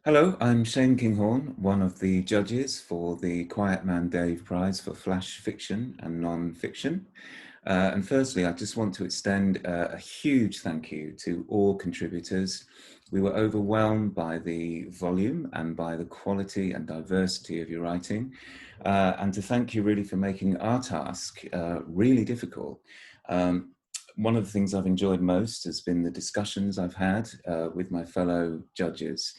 Hello, I'm Shane Kinghorn, one of the judges for the QuietManDave Prize for Flash Fiction and Non-Fiction. And firstly, I just want to extend a huge thank you to all contributors. We were overwhelmed by the volume and by the quality and diversity of your writing, and to thank you really for making our task really difficult. One of the things I've enjoyed most has been the discussions I've had with my fellow judges.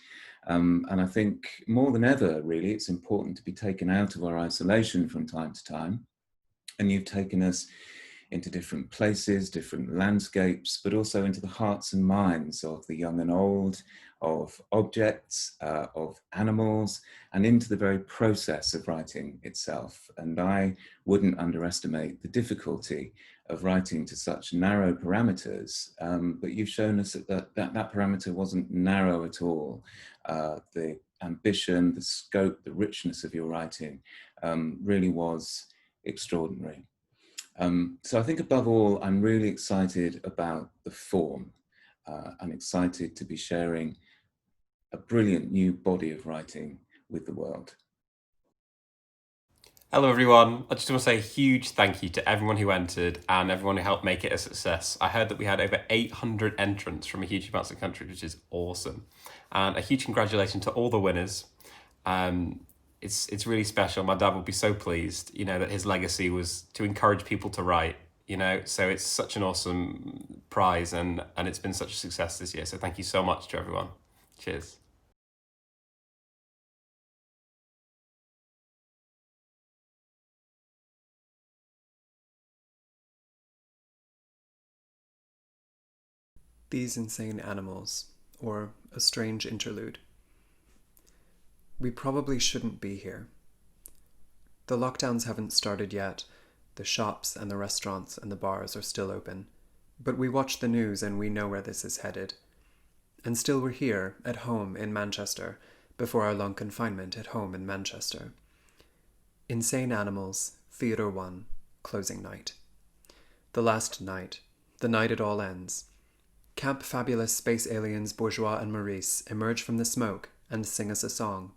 And I think more than ever, really, it's important to be taken out of our isolation from time to time. And you've taken us into different places, different landscapes, but also into the hearts and minds of the young and old, of objects, of animals, and into the very process of writing itself. And I wouldn't underestimate the difficulty of writing to such narrow parameters, but you've shown us that parameter wasn't narrow at all. The ambition, the scope, the richness of your writing really was extraordinary. So I think above all, I'm really excited about the form. I'm excited to be sharing a brilliant new body of writing with the world. Hello, everyone. I just want to say a huge thank you to everyone who entered and everyone who helped make it a success. I heard that we had over 800 entrants from a huge amounts of countries, which is awesome. And a huge congratulations to all the winners. It's really special. My dad will be so pleased, that his legacy was to encourage people to write. So it's such an awesome prize, and it's been such a success this year. So thank you so much to everyone. Cheers. These Insane Animals, or A Strange Interlude. We probably shouldn't be here. The lockdowns haven't started yet. The shops and the restaurants and the bars are still open. But we watch the news and we know where this is headed. And still we're here, at home in Manchester, before our long confinement at home in Manchester. Insane Animals, Theatre 1, closing night. The last night, the night it all ends. Camp Fabulous space aliens Bourgeois and Maurice emerge from the smoke and sing us a song.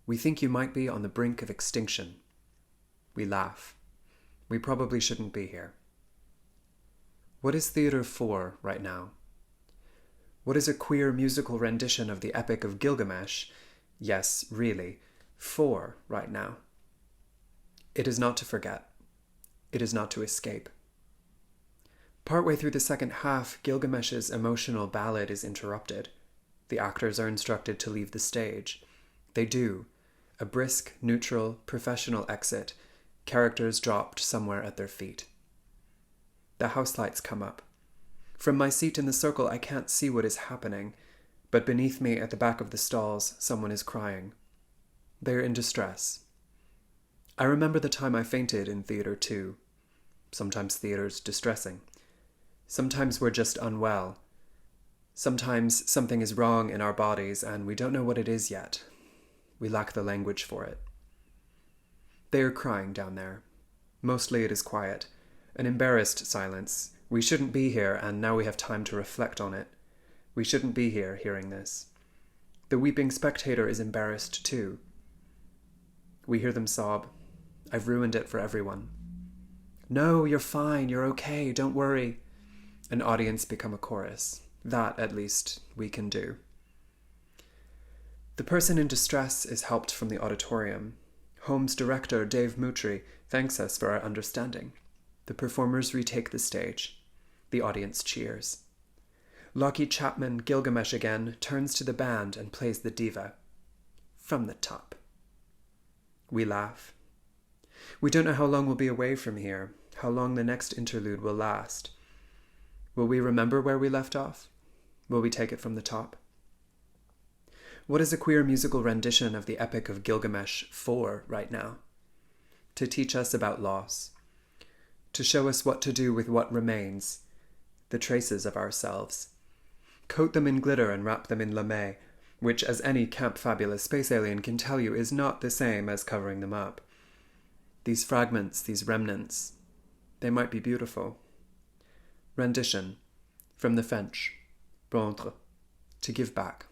We think you might be on the brink of extinction. We laugh. We probably shouldn't be here. What is theatre for right now? What is a queer musical rendition of the Epic of Gilgamesh, yes, really, for right now? It is not to forget. It is not to escape. Partway through the second half, Gilgamesh's emotional ballad is interrupted. The actors are instructed to leave the stage. They do. A brisk, neutral, professional exit, characters dropped somewhere at their feet. The house lights come up. From my seat in the circle, I can't see what is happening, but beneath me at the back of the stalls, someone is crying. They are in distress. I remember the time I fainted in Theatre 2. Sometimes theatre's distressing. Sometimes we're just unwell. Sometimes something is wrong in our bodies and we don't know what it is yet. We lack the language for it. They are crying down there. Mostly it is quiet. An embarrassed silence. We shouldn't be here, and now we have time to reflect on it. We shouldn't be here hearing this. The weeping spectator is embarrassed too. We hear them sob. I've ruined it for everyone. No, you're fine, you're okay, don't worry. An audience become a chorus. That, at least, we can do. The person in distress is helped from the auditorium. Home's director, Dave Moutry, thanks us for our understanding. The performers retake the stage. The audience cheers. Lockie Chapman, Gilgamesh again, turns to the band and plays the diva. From the top. We laugh. We don't know how long we'll be away from here, how long the next interlude will last. Will we remember where we left off? Will we take it from the top? What is a queer musical rendition of the Epic of Gilgamesh for right now? To teach us about loss. To show us what to do with what remains, the traces of ourselves. Coat them in glitter and wrap them in lame, which, as any Camp Fabulous space alien can tell you, is not the same as covering them up. These fragments, these remnants, they might be beautiful. Rendition, from the French, rendre, to give back.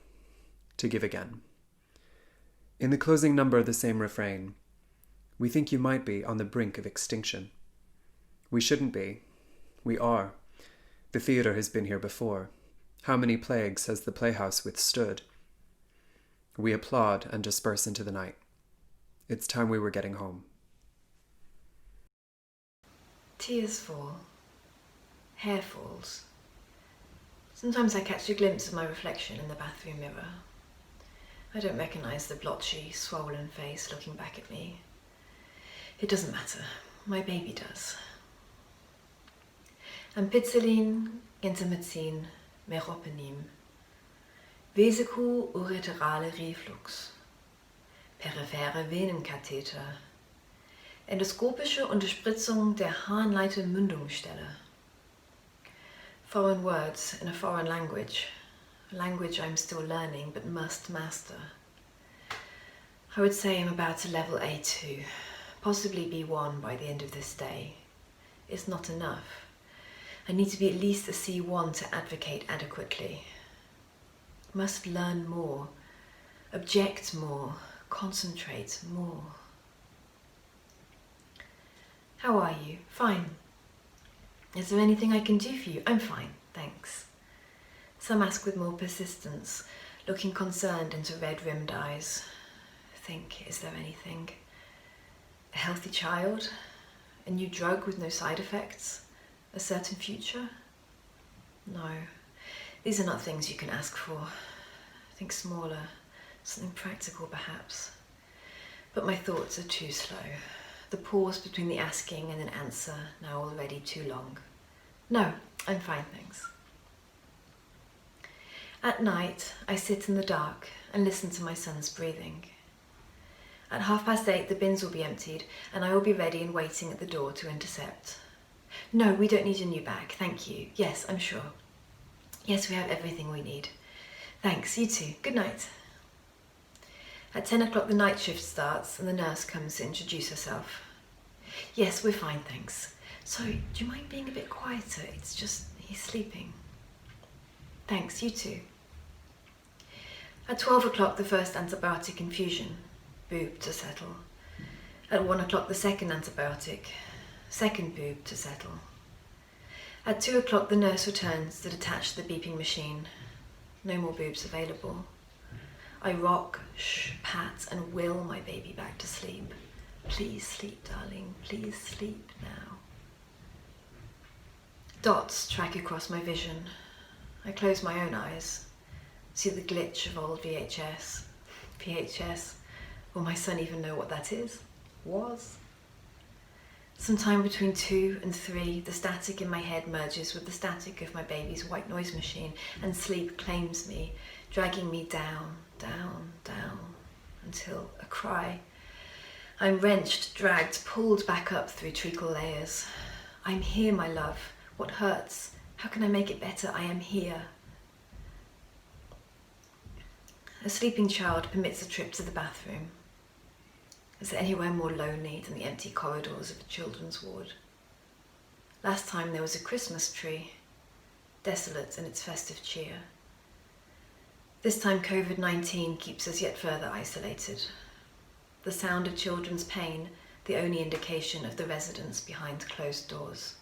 to give again. In the closing number, the same refrain. We think you might be on the brink of extinction. We shouldn't be. We are. The theatre has been here before. How many plagues has the playhouse withstood? We applaud and disperse into the night. It's time we were getting home. Tears fall. Hair falls. Sometimes I catch a glimpse of my reflection in the bathroom mirror. I don't recognise the blotchy, swollen face looking back at me. It doesn't matter. My baby does. Ampicillin, gentamicin, meropenem. Vesico-ureterale Reflux. Periphere Venenkatheter. Endoskopische Unterspritzung der Harnleite-Mündungsstelle. Foreign words in a foreign language, a language I'm still learning but must master. I would say I'm about a level A2, possibly B1 by the end of this day. It's not enough. I need to be at least a C1 to advocate adequately. Must learn more, object more, concentrate more. How are you? Fine. Is there anything I can do for you? I'm fine, thanks. Some ask with more persistence, looking concerned into red-rimmed eyes. Think, is there anything? A healthy child? A new drug with no side effects? A certain future? No, these are not things you can ask for. Think smaller, something practical perhaps. But my thoughts are too slow. The pause between the asking and an answer now already too long. No, I'm fine, thanks. At night, I sit in the dark and listen to my son's breathing. At 8:30, the bins will be emptied and I will be ready and waiting at the door to intercept. No, we don't need a new bag, thank you. Yes, I'm sure. Yes, we have everything we need. Thanks, you too. Good night. At 10 o'clock the night shift starts and the nurse comes to introduce herself. Yes, we're fine, thanks. Sorry, do you mind being a bit quieter? It's just, he's sleeping. Thanks, you too. At 12 o'clock the first antibiotic infusion, boob to settle. At 1 o'clock the second antibiotic, second boob to settle. At 2 o'clock the nurse returns to detach the beeping machine. No more boobs available. I rock, pat and will my baby back to sleep. Please sleep, darling, please sleep now. Dots track across my vision. I close my own eyes, see the glitch of old VHS. VHS, will my son even know what that is? Was? Sometime between 2 and 3, the static in my head merges with the static of my baby's white noise machine and sleep claims me, dragging me down, down, down, until a cry. I'm wrenched, dragged, pulled back up through treacle layers. I'm here, my love. What hurts? How can I make it better? I am here. A sleeping child permits a trip to the bathroom. Is there anywhere more lonely than the empty corridors of a children's ward? Last time there was a Christmas tree, desolate in its festive cheer. This time COVID-19 keeps us yet further isolated. The sound of children's pain, the only indication of the residents behind closed doors.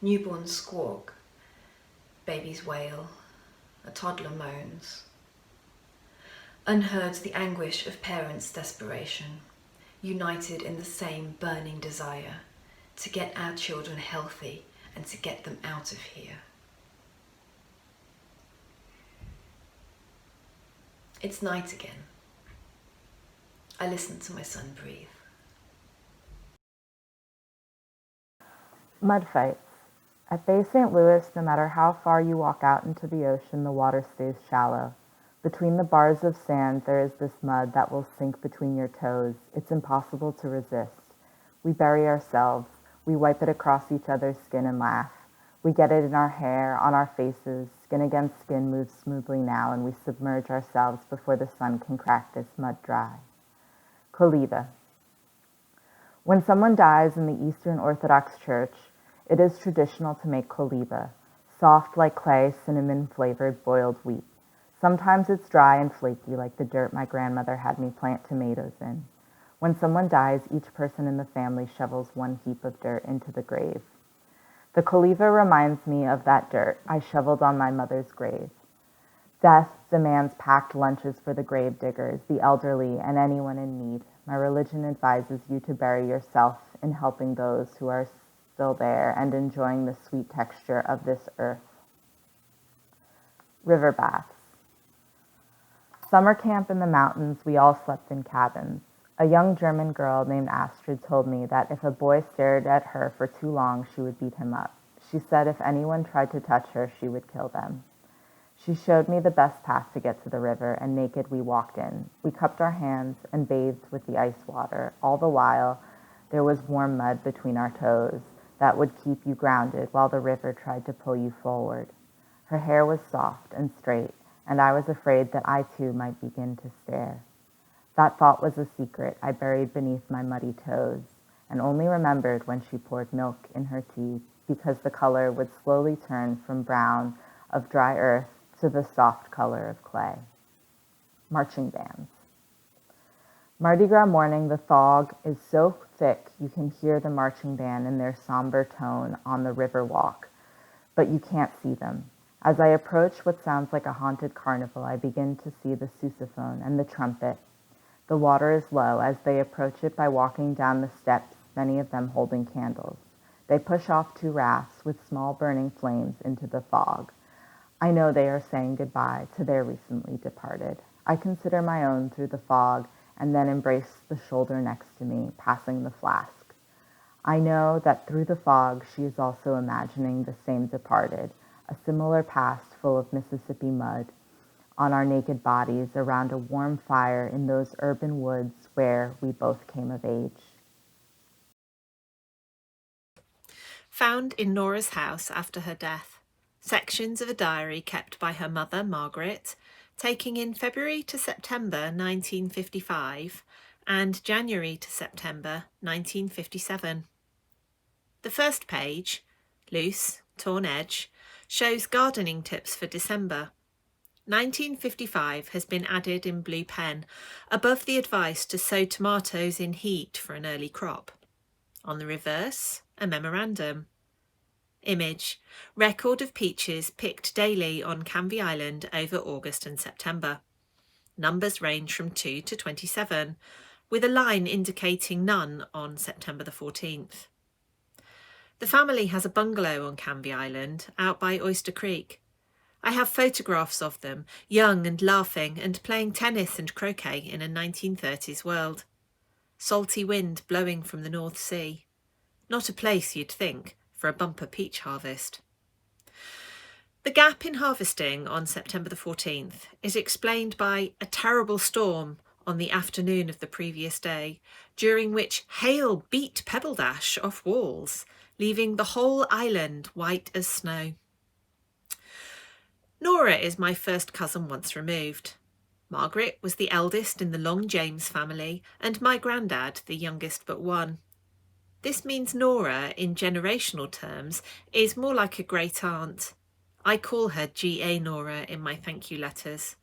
Newborns squawk, babies wail, a toddler moans. Unheard the anguish of parents' desperation, united in the same burning desire to get our children healthy and to get them out of here. It's night again. I listen to my son breathe. Mud fights. At Bay St. Louis, no matter how far you walk out into the ocean, the water stays shallow. Between the bars of sand, there is this mud that will sink between your toes. It's impossible to resist. We bury ourselves. We wipe it across each other's skin and laugh. We get it in our hair, on our faces. Skin against skin moves smoothly now, and we submerge ourselves before the sun can crack this mud dry. Koliba. When someone dies in the Eastern Orthodox Church, it is traditional to make koliba, soft like clay, cinnamon-flavored boiled wheat. Sometimes it's dry and flaky like the dirt my grandmother had me plant tomatoes in. When someone dies, each person in the family shovels one heap of dirt into the grave. The Koliva reminds me of that dirt I shoveled on my mother's grave. Death demands packed lunches for the grave diggers, the elderly, and anyone in need. My religion advises you to bury yourself in helping those who are still there and enjoying the sweet texture of this earth. River baths. Summer camp in the mountains, we all slept in cabins. A young German girl named Astrid told me that if a boy stared at her for too long, she would beat him up. She said if anyone tried to touch her, she would kill them. She showed me the best path to get to the river, and naked we walked in. We cupped our hands and bathed with the ice water. All the while, there was warm mud between our toes that would keep you grounded while the river tried to pull you forward. Her hair was soft and straight, and I was afraid that I too might begin to stare. That thought was a secret I buried beneath my muddy toes, and only remembered when she poured milk in her tea, because the color would slowly turn from brown of dry earth to the soft color of clay. Marching bands. Mardi Gras morning, the fog is so thick you can hear the marching band in their somber tone on the river walk, but you can't see them. As I approach what sounds like a haunted carnival, I begin to see the sousaphone and the trumpet. The water is low as they approach it by walking down the steps, many of them holding candles. They push off 2 rafts with small burning flames into the fog. I know they are saying goodbye to their recently departed. I consider my own through the fog and then embrace the shoulder next to me, passing the flask. I know that through the fog she is also imagining the same departed, a similar past full of Mississippi mud on our naked bodies around a warm fire in those urban woods where we both came of age. Found in Nora's house after her death. Sections of a diary kept by her mother, Margaret, taking in February to September 1955 and January to September 1957. The first page, loose, torn edge, shows gardening tips for December. 1955 has been added in blue pen above the advice to sow tomatoes in heat for an early crop. On the reverse, a memorandum. Image, record of peaches picked daily on Canvey Island over August and September. Numbers range from 2 to 27, with a line indicating none on September the 14th. The family has a bungalow on Canvey Island, out by Oyster Creek. I have photographs of them, young and laughing and playing tennis and croquet in a 1930s world. Salty wind blowing from the North Sea. Not a place you'd think for a bumper peach harvest. The gap in harvesting on September the 14th is explained by a terrible storm on the afternoon of the previous day, during which hail beat Pebble Dash off walls, leaving the whole island white as snow. Nora is my first cousin once removed. Margaret was the eldest in the Long James family, and my granddad the youngest but one. This means Nora, in generational terms, is more like a great aunt. I call her G.A. Nora in my thank you letters.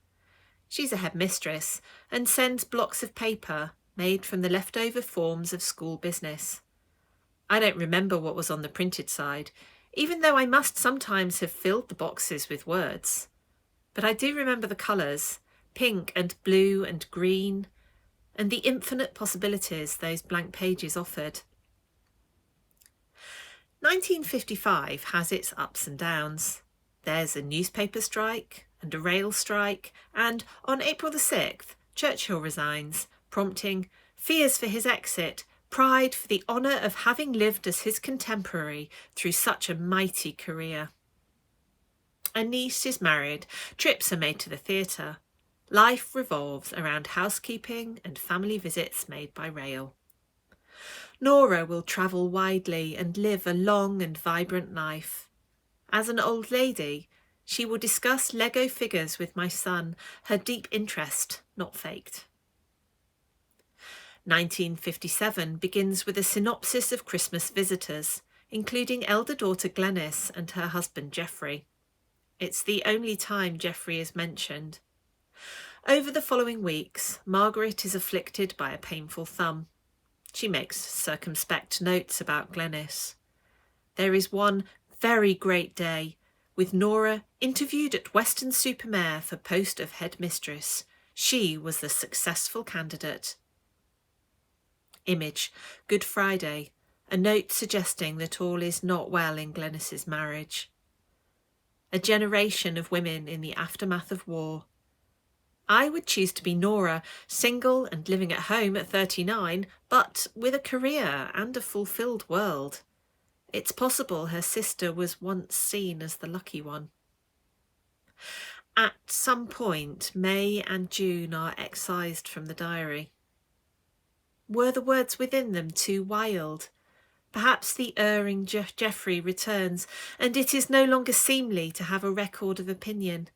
She's a headmistress and sends blocks of paper made from the leftover forms of school business. I don't remember what was on the printed side, even though I must sometimes have filled the boxes with words. But I do remember the colours, pink and blue and green, and the infinite possibilities those blank pages offered. 1955 has its ups and downs. There's a newspaper strike and a rail strike, and on April the 6th, Churchill resigns, prompting fears for his exit, pride for the honour of having lived as his contemporary through such a mighty career. A niece is married, trips are made to the theatre. Life revolves around housekeeping and family visits made by rail. Nora will travel widely and live a long and vibrant life. As an old lady, she will discuss Lego figures with my son, her deep interest not faked. 1957 begins with a synopsis of Christmas visitors, including elder daughter Glenys and her husband Geoffrey. It's the only time Geoffrey is mentioned. Over the following weeks, Margaret is afflicted by a painful thumb. She makes circumspect notes about Glenys. There is one very great day, with Nora interviewed at Weston-super-Mare for post of headmistress. She was the successful candidate. Image, Good Friday, a note suggesting that all is not well in Glenys's marriage. A generation of women in the aftermath of war. I would choose to be Nora, single and living at home at 39, but with a career and a fulfilled world. It's possible her sister was once seen as the lucky one. At some point, May and June are excised from the diary. Were the words within them too wild? Perhaps the erring Geoffrey returns, and it is no longer seemly to have a record of opinion.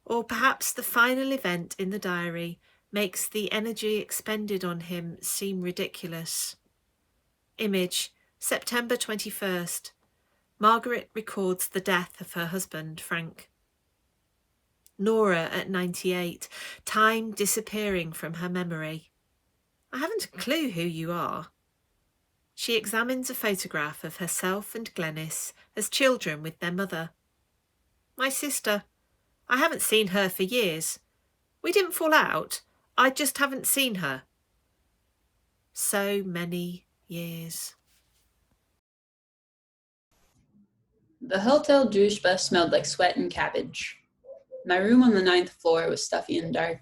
Or perhaps the final event in the diary makes the energy expended on him seem ridiculous. Image, September 21st. Margaret records the death of her husband, Frank. Nora at 98, time disappearing from her memory. I haven't a clue who you are. She examines a photograph of herself and Glenys as children with their mother. My sister. I haven't seen her for years. We didn't fall out. I just haven't seen her. So many years. The Hotel Družba smelled like sweat and cabbage. My room on the 9th floor was stuffy and dark.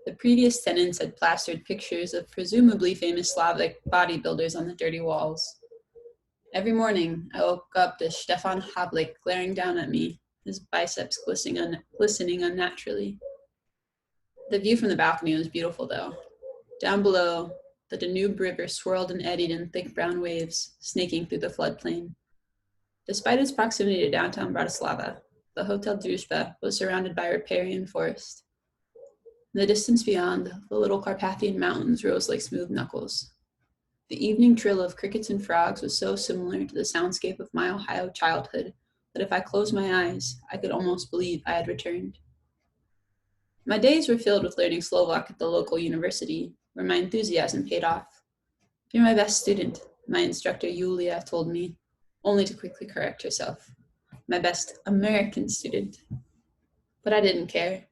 The previous tenants had plastered pictures of presumably famous Slavic bodybuilders on the dirty walls. Every morning, I woke up to Stefan Havlik glaring down at me, his biceps glistening unnaturally. The view from the balcony was beautiful, though. Down below, the Danube River swirled and eddied in thick brown waves, snaking through the floodplain. Despite its proximity to downtown Bratislava, the Hotel Družba was surrounded by riparian forest. In the distance beyond, the little Carpathian mountains rose like smooth knuckles. The evening trill of crickets and frogs was so similar to the soundscape of my Ohio childhood that if I closed my eyes, I could almost believe I had returned. My days were filled with learning Slovak at the local university, where my enthusiasm paid off. "You're my best student," my instructor Yulia told me, only to quickly correct herself. "My best American student." But I didn't care.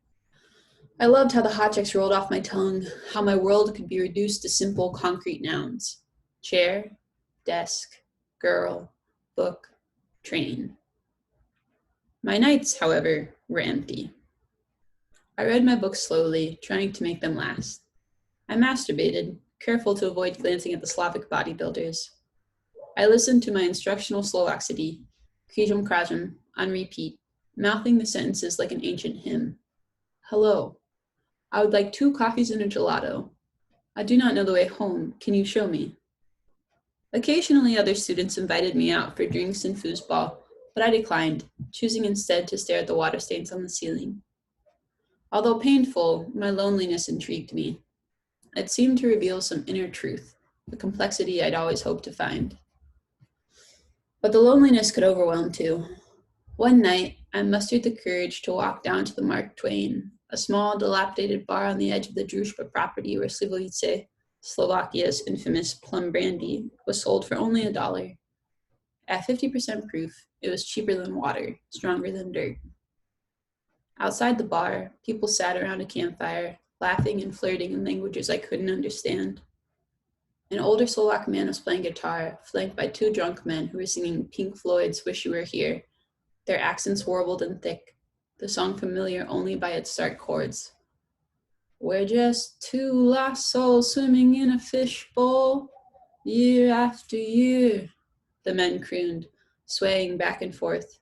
I loved how the hot checks rolled off my tongue, how my world could be reduced to simple concrete nouns. Chair, desk, girl, book, train. My nights, however, were empty. I read my books slowly, trying to make them last. I masturbated, careful to avoid glancing at the Slavic bodybuilders. I listened to my instructional Slovak city, Križom Kražom, on repeat, mouthing the sentences like an ancient hymn. "Hello. I would like 2 coffees and a gelato. I do not know the way home. Can you show me?" Occasionally, other students invited me out for drinks and foosball, but I declined, choosing instead to stare at the water stains on the ceiling. Although painful, my loneliness intrigued me. It seemed to reveal some inner truth, the complexity I'd always hoped to find. But the loneliness could overwhelm too. One night, I mustered the courage to walk down to the Mark Twain, a small, dilapidated bar on the edge of the Družba property where Slivovice, Slovakia's infamous plum brandy, was sold for only $1. At 50% proof, it was cheaper than water, stronger than dirt. Outside the bar, people sat around a campfire, laughing and flirting in languages I couldn't understand. An older Slovak man was playing guitar, flanked by 2 drunk men who were singing Pink Floyd's "Wish You Were Here." Their accents warbled and thick, the song familiar only by its stark chords. "We're just 2 lost souls swimming in a fishbowl, year after year," the men crooned, swaying back and forth.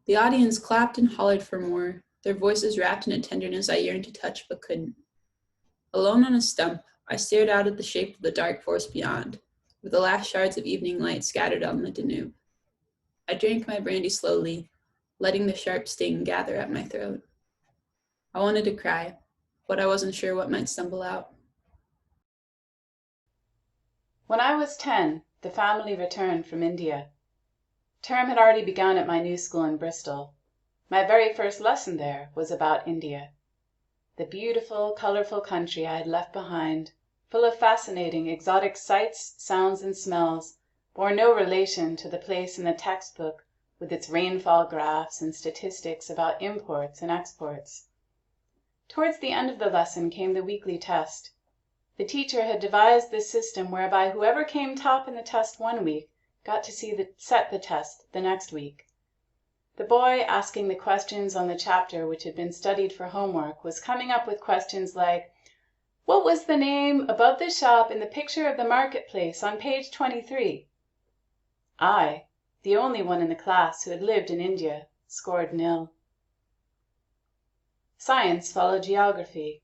The audience clapped and hollered for more, their voices wrapped in a tenderness I yearned to touch but couldn't. Alone on a stump, I stared out at the shape of the dark forest beyond, with the last shards of evening light scattered on the Danube. I drank my brandy slowly, letting the sharp sting gather at my throat. I wanted to cry, but I wasn't sure what might stumble out. When I was 10, the family returned from India. Term had already begun at my new school in Bristol. My very first lesson there was about India. The beautiful, colorful country I had left behind, full of fascinating, exotic sights, sounds, and smells, bore no relation to the place in the textbook with its rainfall graphs and statistics about imports and exports. Towards the end of the lesson came the weekly test. The teacher had devised this system whereby whoever came top in the test one week got to set the test the next week. The boy asking the questions on the chapter which had been studied for homework was coming up with questions like, "What was the name above the shop in the picture of the marketplace on page 23? I, the only one in the class who had lived in India, scored nil. Science followed geography.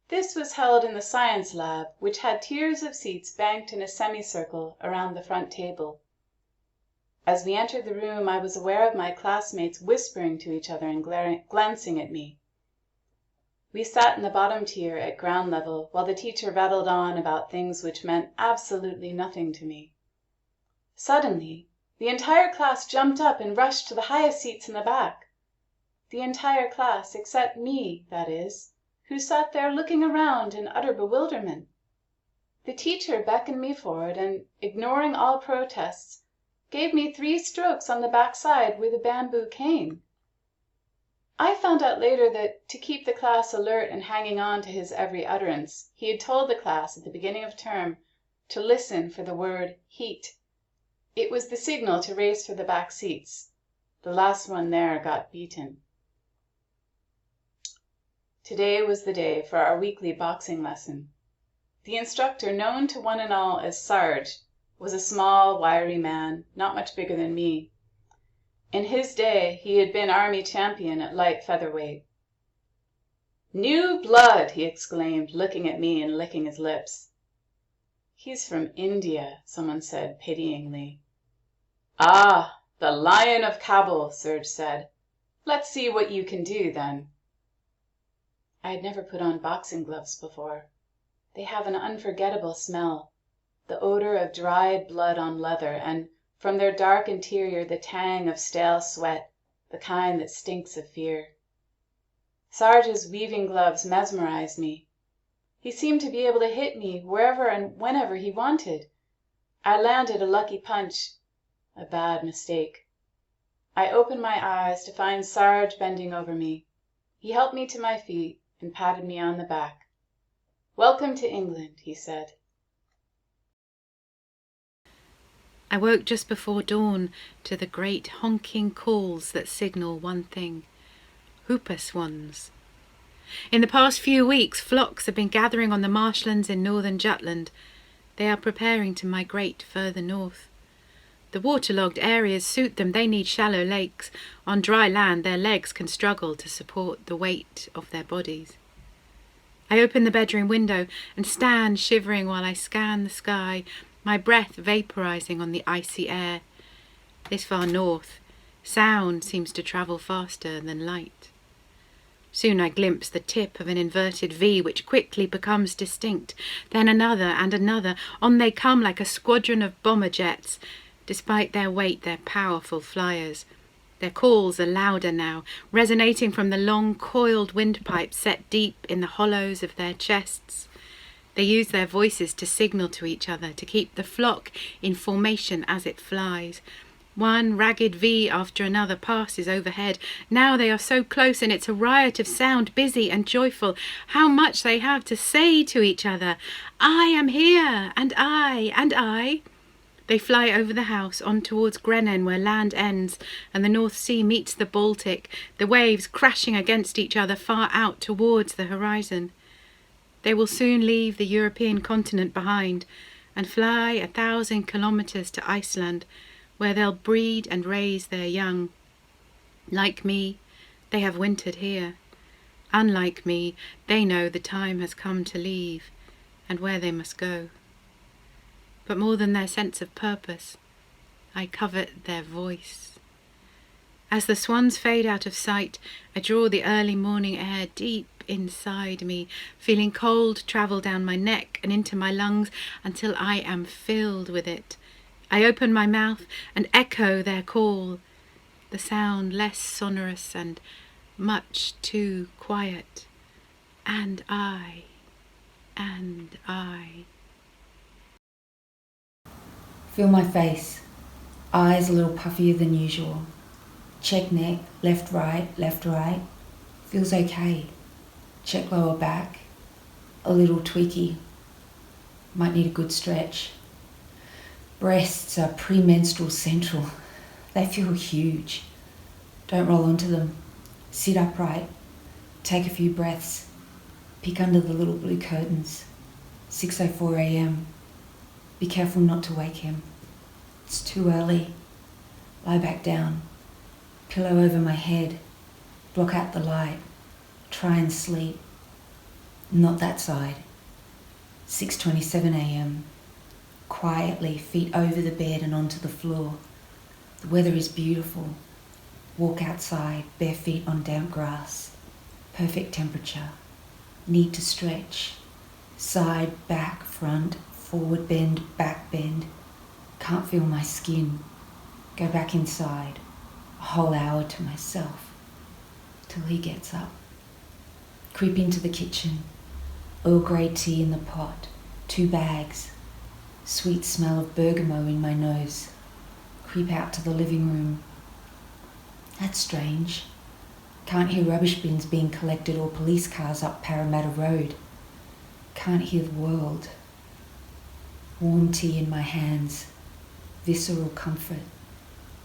This was held in the science lab, which had tiers of seats banked in a semicircle around the front table. As we entered the room, I was aware of my classmates whispering to each other and glancing at me. We sat in the bottom tier at ground level while the teacher rattled on about things which meant absolutely nothing to me. Suddenly, the entire class jumped up and rushed to the highest seats in the back. The entire class, except me, that is, who sat there looking around in utter bewilderment. The teacher beckoned me forward and, ignoring all protests, gave me 3 strokes on the backside with a bamboo cane. I found out later that, to keep the class alert and hanging on to his every utterance, he had told the class at the beginning of term to listen for the word heat. It was the signal to race for the back seats. The last one there got beaten. Today was the day for our weekly boxing lesson. The instructor, known to one and all as Sarge, was a small, wiry man, not much bigger than me. In his day, he had been Army champion at light featherweight. "New blood!" he exclaimed, looking at me and licking his lips. "He's from India," someone said pityingly. "Ah, the Lion of Kabul," Sarge said. "Let's see what you can do, then." I had never put on boxing gloves before. They have an unforgettable smell, the odor of dried blood on leather, and from their dark interior the tang of stale sweat, the kind that stinks of fear. Sarge's weaving gloves mesmerized me. He seemed to be able to hit me wherever and whenever he wanted. I landed a lucky punch, a bad mistake. I opened my eyes to find Sarge bending over me. He helped me to my feet and patted me on the back. "Welcome to England," he said. I woke just before dawn to the great honking calls that signal one thing: whooper swans. In the past few weeks, flocks have been gathering on the marshlands in northern Jutland. They are preparing to migrate further north. The waterlogged areas suit them. They need shallow lakes. On dry land, their legs can struggle to support the weight of their bodies. I open the bedroom window and stand shivering while I scan the sky, my breath vaporizing on the icy air. This far north, sound seems to travel faster than light. Soon I glimpse the tip of an inverted V, which quickly becomes distinct. Then another and another. On they come like a squadron of bomber jets. Despite their weight, they're powerful flyers. Their calls are louder now, resonating from the long coiled windpipes set deep in the hollows of their chests. They use their voices to signal to each other, to keep the flock in formation as it flies. One ragged V after another passes overhead. Now they are so close, and it's a riot of sound, busy and joyful. How much they have to say to each other. "I am here, and I, and I." They fly over the house on towards Grennen, where land ends and the North Sea meets the Baltic, the waves crashing against each other far out towards the horizon. They will soon leave the European continent behind and fly 1,000 kilometers to Iceland, where they'll breed and raise their young. Like me, they have wintered here. Unlike me, they know the time has come to leave and where they must go. But more than their sense of purpose, I covet their voice. As the swans fade out of sight, I draw the early morning air deep inside me, feeling cold travel down my neck and into my lungs until I am filled with it. I open my mouth and echo their call. the sound less sonorous and much too quiet. And I. Feel my face, eyes a little puffier than usual. Check neck, left, right, feels okay. Check lower back, a little tweaky, might need a good stretch. Breasts are premenstrual central, they feel huge. Don't roll onto them, sit upright, take a few breaths, peek under the little blue curtains. 6:04 a.m. Be careful not to wake him. It's too early. Lie back down. Pillow over my head. Block out the light. Try and sleep. Not that side. 6:27 a.m. Quietly, feet over the bed and onto the floor. The weather is beautiful. Walk outside, bare feet on damp grass. Perfect temperature. Need to stretch. Side, back, front, forward bend, back bend. Can't feel my skin. Go back inside. A whole hour to myself. Till he gets up. Creep into the kitchen. Earl Grey tea in the pot. 2 bags. Sweet smell of bergamot in my nose. Creep out to the living room. That's strange. Can't hear rubbish bins being collected or police cars up Parramatta Road. Can't hear the world. Warm tea in my hands. Visceral comfort.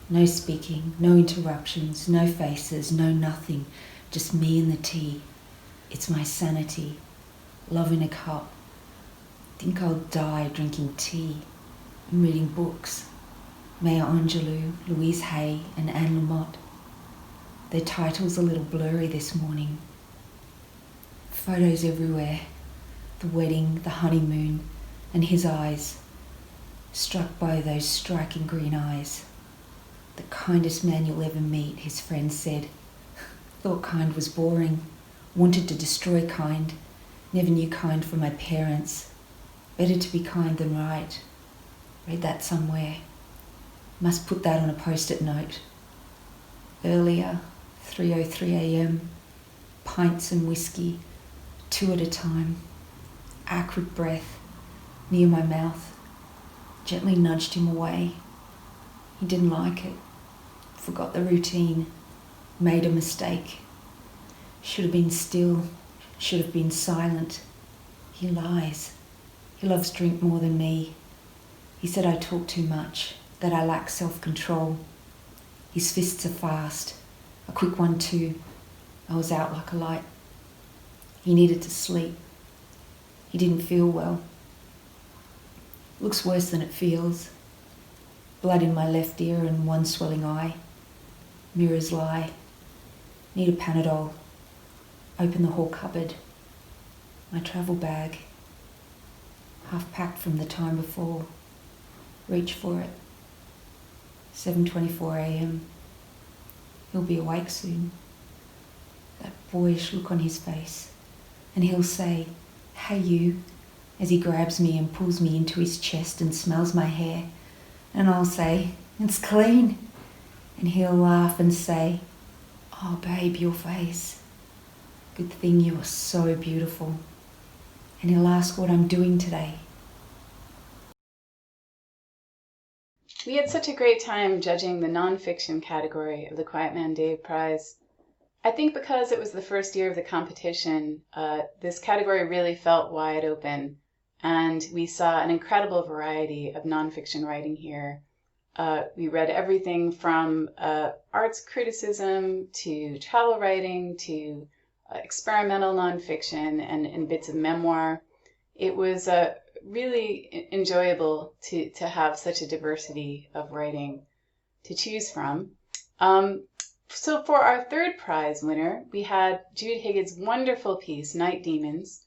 No speaking, no interruptions, no faces, no nothing. Just me and the tea. It's my sanity. Love in a cup. Think I'll die drinking tea and reading books. Maya Angelou, Louise Hay and Anne Lamott. Their titles a little blurry this morning. Photos everywhere. The wedding, the honeymoon, and his eyes. Struck by those striking green eyes. The kindest man you'll ever meet, his friend said. Thought kind was boring. Wanted to destroy kind. Never knew kind from my parents. Better to be kind than right. Read that somewhere. Must put that on a post-it note. Earlier, 3:03 a.m. Pints and whiskey, 2 at a time. Acrid breath near my mouth. Gently nudged him away. He didn't like it. Forgot the routine. Made a mistake. Should have been still. Should have been silent. He lies. He loves drink more than me. He said I talk too much, that I lack self-control. His fists are fast. A quick one too. I was out like a light. He needed to sleep. He didn't feel well. Looks worse than it feels. Blood in my left ear and one swelling eye. Mirrors lie. Need a Panadol. Open the hall cupboard. My travel bag. Half packed from the time before. Reach for it. 7:24 a.m. He'll be awake soon. That boyish look on his face. And he'll say, "Hey you," as he grabs me and pulls me into his chest and smells my hair. And I'll say, "It's clean." And he'll laugh and say, "Oh babe, your face. Good thing you are so beautiful." And he'll ask what I'm doing today. We had such a great time judging the nonfiction category of the QuietManDave Prize. I think because it was the first year of the competition, this category really felt wide open, and we saw an incredible variety of nonfiction writing here. We read everything from arts criticism to travel writing to experimental nonfiction and bits of memoir. It was really enjoyable to have such a diversity of writing to choose from. So for our third prize winner, we had Jude Higgins's wonderful piece, Night Demons.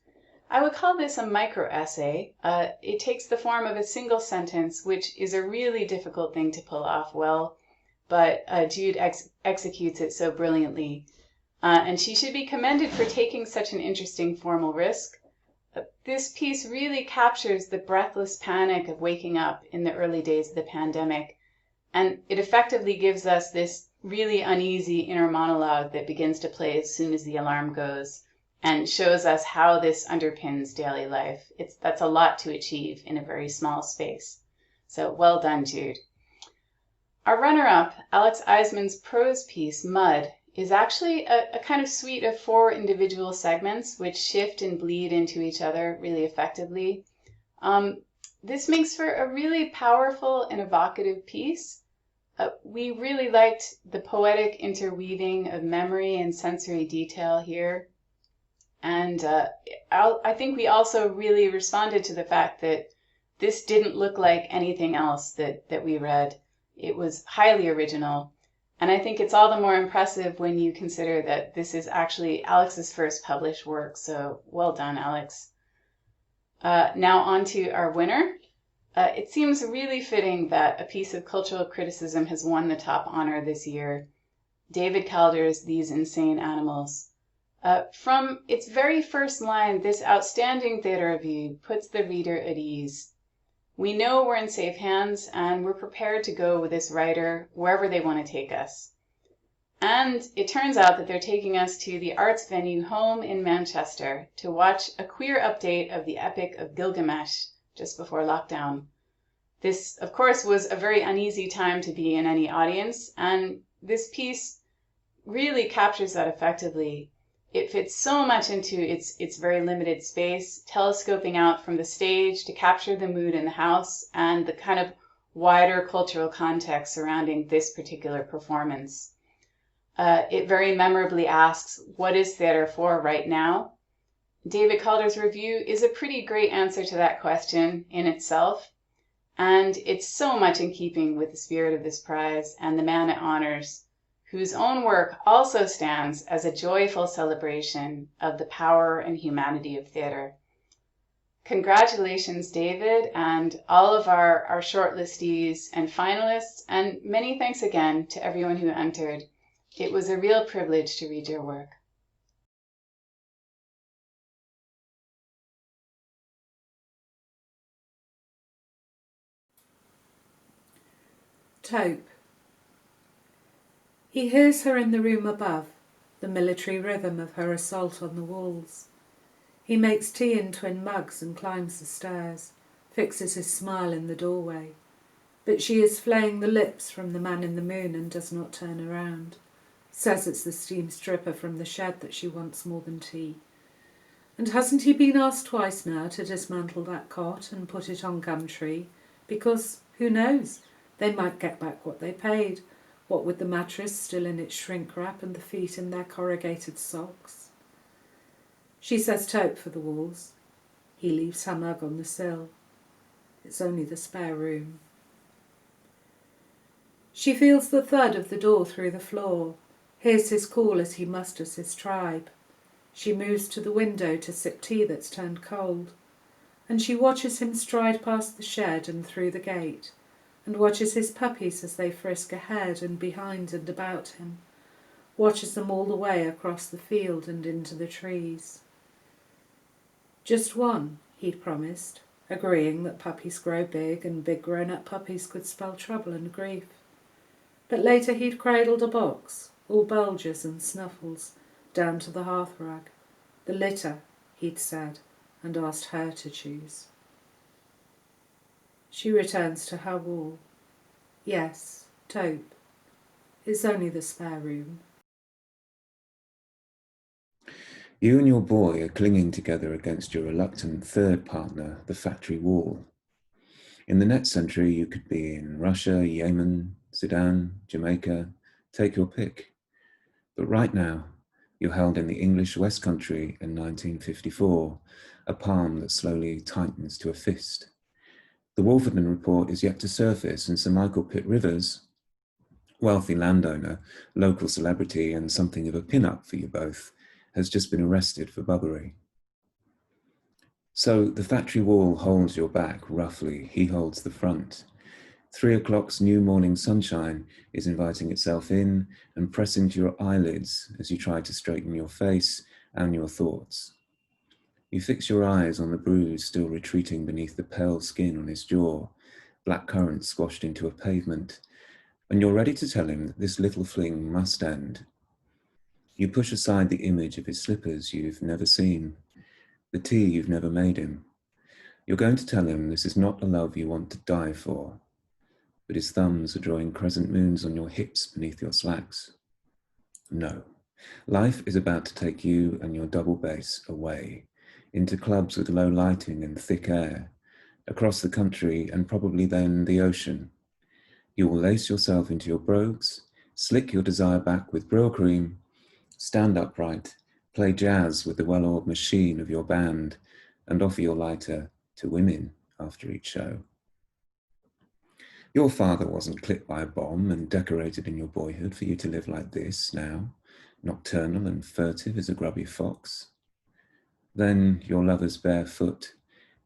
I would call this a micro-essay. It takes the form of a single sentence, which is a really difficult thing to pull off well, but Jude executes it so brilliantly. And she should be commended for taking such an interesting formal risk. This piece really captures the breathless panic of waking up in the early days of the pandemic, and it effectively gives us this really uneasy inner monologue that begins to play as soon as the alarm goes and shows us how this underpins daily life. That's a lot to achieve in a very small space. So well done, Jude. Our runner-up, Alex Eisman's prose piece, Mud, is actually a kind of suite of 4 individual segments which shift and bleed into each other really effectively. This makes for a really powerful and evocative piece. We really liked the poetic interweaving of memory and sensory detail here. And I think we also really responded to the fact that this didn't look like anything else that we read. It was highly original. And I think it's all the more impressive when you consider that this is actually Alex's first published work. So well done, Alex. Now on to our winner. It seems really fitting that a piece of cultural criticism has won the top honor this year. David Calder's These Insane Animals. From its very first line, this outstanding theater review puts the reader at ease. We know we're in safe hands, and we're prepared to go with this writer wherever they want to take us. And it turns out that they're taking us to the arts venue Home in Manchester to watch a queer update of the Epic of Gilgamesh just before lockdown. This, of course, was a very uneasy time to be in any audience, and this piece really captures that effectively. It fits so much into its very limited space, telescoping out from the stage to capture the mood in the house and the kind of wider cultural context surrounding this particular performance. It very memorably asks, what is theater for right now? David Calder's review is a pretty great answer to that question in itself, and it's so much in keeping with the spirit of this prize and the man it honors, whose own work also stands as a joyful celebration of the power and humanity of theater. Congratulations, David, and all of our shortlistees and finalists, and many thanks again to everyone who entered. It was a real privilege to read your work. Taupe. He hears her in the room above, the military rhythm of her assault on the walls. He makes tea in twin mugs and climbs the stairs, fixes his smile in the doorway. But she is flaying the lips from the man in the moon and does not turn around. Says it's the steam stripper from the shed that she wants more than tea. And hasn't he been asked twice now to dismantle that cot and put it on Gumtree? Because, who knows, they might get back what they paid, what with the mattress still in its shrink wrap and the feet in their corrugated socks. She says taupe for the walls. He leaves her mug on the sill. It's only the spare room. She feels the thud of the door through the floor, hears his call as he musters his tribe. She moves to the window to sip tea that's turned cold, and she watches him stride past the shed and through the gate, and watches his puppies as they frisk ahead and behind and about him, watches them all the way across the field and into the trees. Just one, he'd promised, agreeing that puppies grow big and big grown-up puppies could spell trouble and grief. But later he'd cradled a box, all bulges and snuffles, down to the hearthrug. The litter, he'd said, and asked her to choose. She returns to her wall. Yes, taupe. It's only the spare room. You and your boy are clinging together against your reluctant third partner, the factory wall. In the next century, you could be in Russia, Yemen, Sudan, Jamaica, take your pick. But right now, you're held in the English West Country in 1954, a palm that slowly tightens to a fist. The Wolverton report is yet to surface, and Sir Michael Pitt Rivers, wealthy landowner, local celebrity, and something of a pin-up for you both, has just been arrested for buggery. So the factory wall holds your back roughly, he holds the front. 3 o'clock's new morning sunshine is inviting itself in and pressing to your eyelids as you try to straighten your face and your thoughts. You fix your eyes on the bruise still retreating beneath the pale skin on his jaw, black currants squashed into a pavement, and you're ready to tell him that this little fling must end. You push aside the image of his slippers you've never seen, the tea you've never made him. You're going to tell him this is not a love you want to die for, but his thumbs are drawing crescent moons on your hips beneath your slacks. No. Life is about to take you and your double bass away, into clubs with low lighting and thick air, across the country and probably then the ocean. You will lace yourself into your brogues, slick your desire back with Brill cream, stand upright, play jazz with the well-oiled machine of your band, and offer your lighter to women after each show. Your father wasn't clipped by a bomb and decorated in your boyhood for you to live like this now, nocturnal and furtive as a grubby fox. Then your lover's bare foot,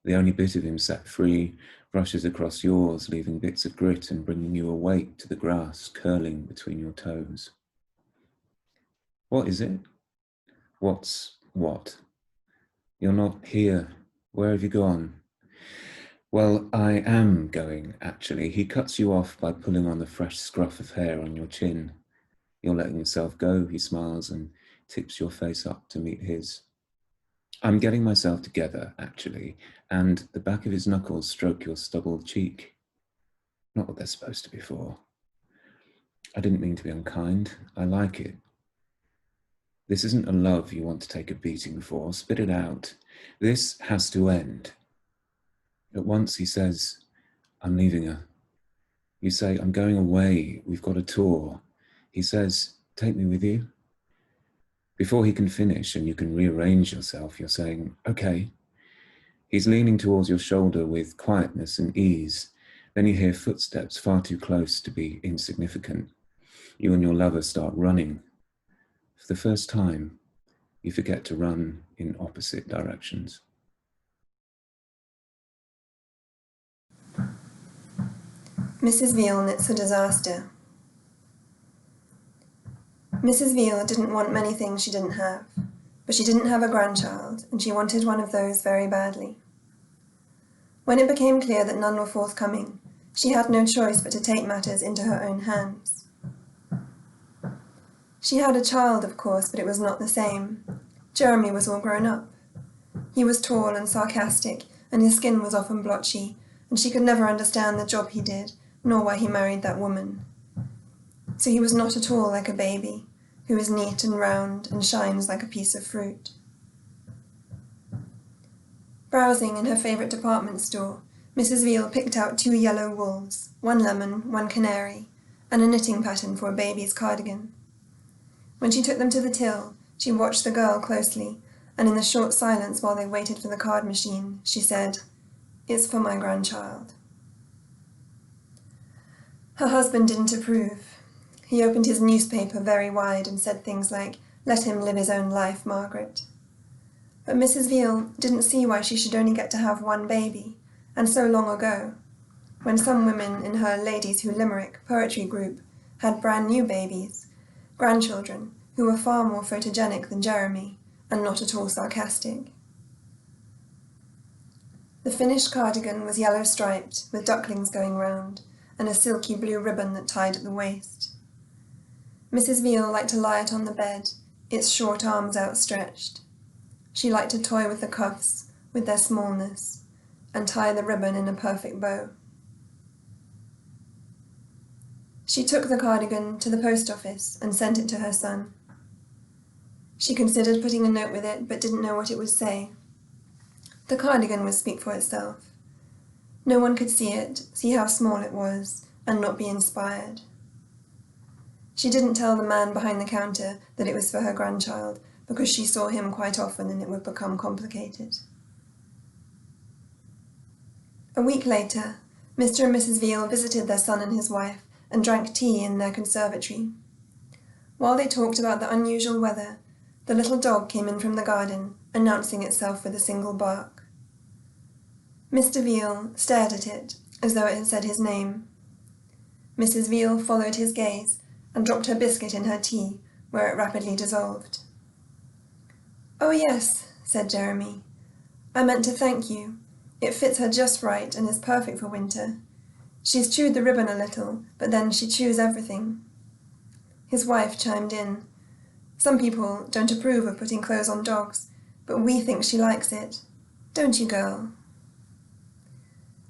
the only bit of him set free, brushes across yours, leaving bits of grit and bringing you awake to the grass curling between your toes. What is it? What's what? You're not here. Where have you gone? Well, I am going, actually. He cuts you off by pulling on the fresh scruff of hair on your chin. You're letting yourself go, he smiles and tips your face up to meet his. I'm getting myself together, actually, and the back of his knuckles stroke your stubbled cheek. Not what they're supposed to be for. I didn't mean to be unkind. I like it. This isn't a love you want to take a beating for. Spit it out. This has to end. At once he says, I'm leaving her. You say, I'm going away. We've got a tour. He says, take me with you. Before he can finish and you can rearrange yourself, you're saying, okay. He's leaning towards your shoulder with quietness and ease. Then you hear footsteps far too close to be insignificant. You and your lover start running. For the first time, you forget to run in opposite directions. Mrs. Veal knits a disaster. Mrs. Veal didn't want many things she didn't have, but she didn't have a grandchild, and she wanted one of those very badly. When it became clear that none were forthcoming, she had no choice but to take matters into her own hands. She had a child, of course, but it was not the same. Jeremy was all grown up. He was tall and sarcastic, and his skin was often blotchy, and she could never understand the job he did, nor why he married that woman. So he was not at all like a baby, who is neat and round and shines like a piece of fruit. Browsing in her favourite department store, Mrs. Veal picked out 2 yellow wools, 1 lemon, 1 canary, and a knitting pattern for a baby's cardigan. When she took them to the till, she watched the girl closely, and in the short silence while they waited for the card machine, she said, "It's for my grandchild." Her husband didn't approve. He opened his newspaper very wide and said things like, "Let him live his own life, Margaret." But Mrs. Veal didn't see why she should only get to have 1 baby, and so long ago, when some women in her Ladies Who Limerick poetry group had brand new babies, grandchildren who were far more photogenic than Jeremy, and not at all sarcastic. The finished cardigan was yellow striped, with ducklings going round, and a silky blue ribbon that tied at the waist. Mrs. Veal liked to lie it on the bed, its short arms outstretched. She liked to toy with the cuffs, with their smallness, and tie the ribbon in a perfect bow. She took the cardigan to the post office and sent it to her son. She considered putting a note with it, but didn't know what it would say. The cardigan would speak for itself. No one could see it, see how small it was, and not be inspired. She didn't tell the man behind the counter that it was for her grandchild, because she saw him quite often and it would become complicated. A week later, Mr. and Mrs. Veal visited their son and his wife and drank tea in their conservatory. While they talked about the unusual weather, the little dog came in from the garden, announcing itself with a single bark. Mr. Veal stared at it, as though it had said his name. Mrs. Veal followed his gaze and dropped her biscuit in her tea, where it rapidly dissolved. "Oh yes," said Jeremy. "I meant to thank you. It fits her just right and is perfect for winter. She's chewed the ribbon a little, but then she chews everything. His wife chimed in. Some people don't approve of putting clothes on dogs, but we think she likes it. Don't you, girl?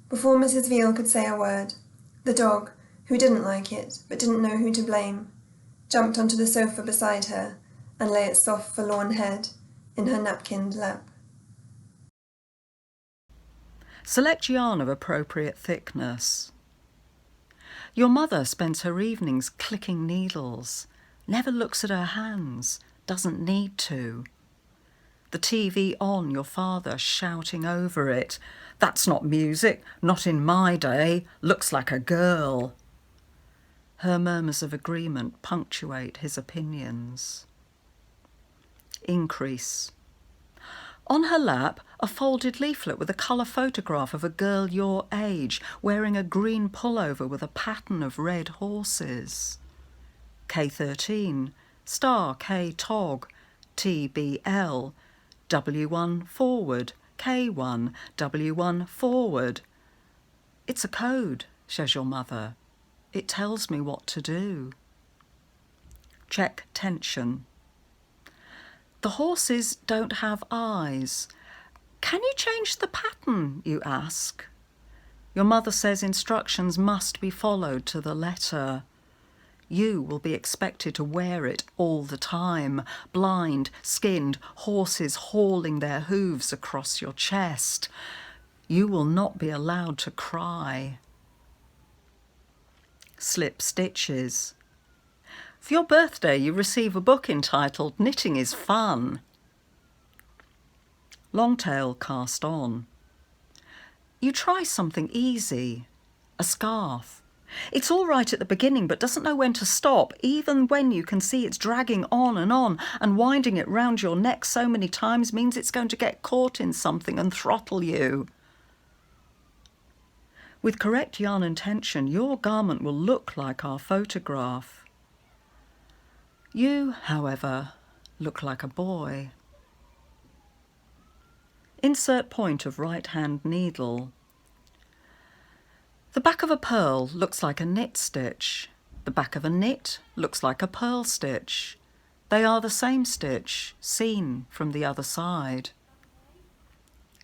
Before Mrs. Veal could say a word, the dog, who didn't like it, but didn't know who to blame, jumped onto the sofa beside her and lay its soft forlorn head in her napkined lap. Select yarn of appropriate thickness. Your mother spends her evenings clicking needles, never looks at her hands, doesn't need to. The TV on, your father shouting over it. That's not music, not in my day, looks like a girl. Her murmurs of agreement punctuate his opinions. Increase. On her lap, a folded leaflet with a colour photograph of a girl your age wearing a green pullover with a pattern of red horses. K13, star K Tog, TBL, W1 forward, K1, W1 forward. It's a code, says your mother. It tells me what to do. Check tension. The horses don't have eyes. Can you change the pattern, you ask? Your mother says instructions must be followed to the letter. You will be expected to wear it all the time. Blind, skinned, horses hauling their hooves across your chest. You will not be allowed to cry. Slip stitches. For your birthday, you receive a book entitled Knitting is Fun. Longtail cast on. You try something easy, a scarf. It's all right at the beginning, but doesn't know when to stop, even when you can see it's dragging on, and winding it round your neck so many times means it's going to get caught in something and throttle you. With correct yarn and tension, your garment will look like our photograph. You, however, look like a boy. Insert point of right-hand needle. The back of a pearl looks like a knit stitch. The back of a knit looks like a purl stitch. They are the same stitch, seen from the other side.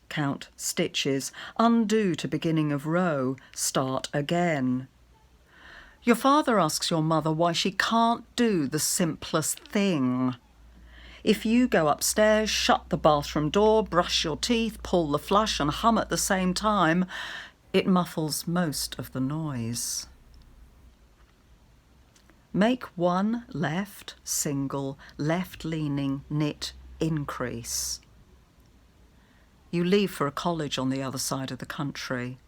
Count stitches, undo to beginning of row, start again. Your father asks your mother why she can't do the simplest thing. If you go upstairs, shut the bathroom door, brush your teeth, pull the flush and hum at the same time, it muffles most of the noise. Make one left, single, left-leaning knit increase. You leave for a college on the other side of the country.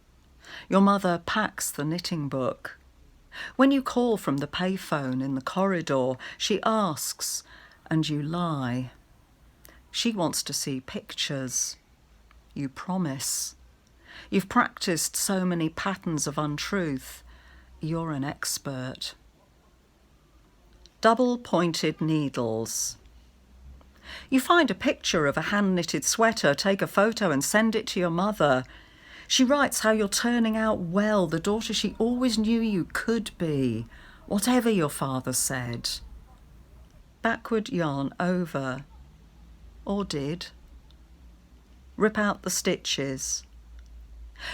Your mother packs the knitting book. When you call from the payphone in the corridor, she asks, and you lie. She wants to see pictures. You promise. You've practiced so many patterns of untruth. You're an expert. Double-pointed needles. You find a picture of a hand-knitted sweater, take a photo and send it to your mother. She writes how you're turning out well, the daughter she always knew you could be, whatever your father said. Backward yarn over. Or did. Rip out the stitches.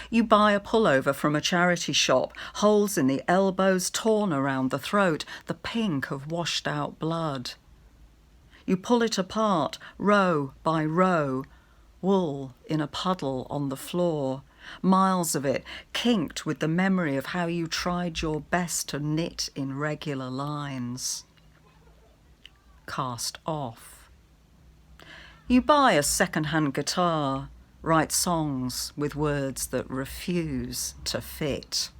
You buy a pullover from a charity shop, holes in the elbows, torn around the throat, the pink of washed out blood. You pull it apart, row by row, wool in a puddle on the floor, miles of it kinked with the memory of how you tried your best to knit in regular lines. Cast off. You buy a second-hand guitar, write songs with words that refuse to fit.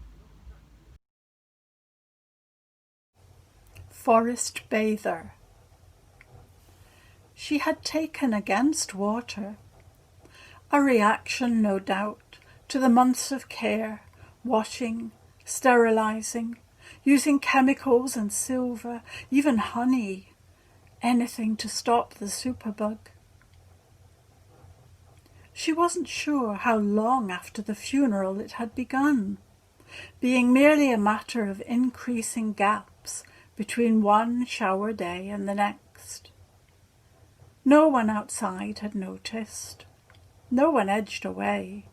Forest bather. She had taken against water, a reaction, no doubt, to the months of care, washing, sterilizing, using chemicals and silver, even honey, anything to stop the superbug. She wasn't sure how long after the funeral it had begun. being merely a matter of increasing gaps between one shower day and the next. No one outside had noticed. No one edged away.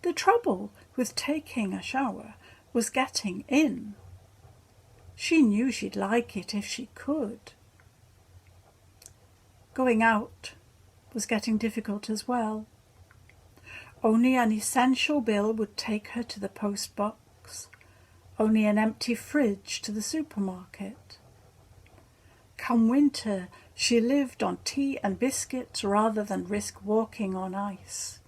The trouble with taking a shower was getting in. She knew she'd like it if she could. Going out was getting difficult as well. Only an essential bill would take her to the post box, only an empty fridge to the supermarket. Come winter, she lived on tea and biscuits rather than risk walking on ice.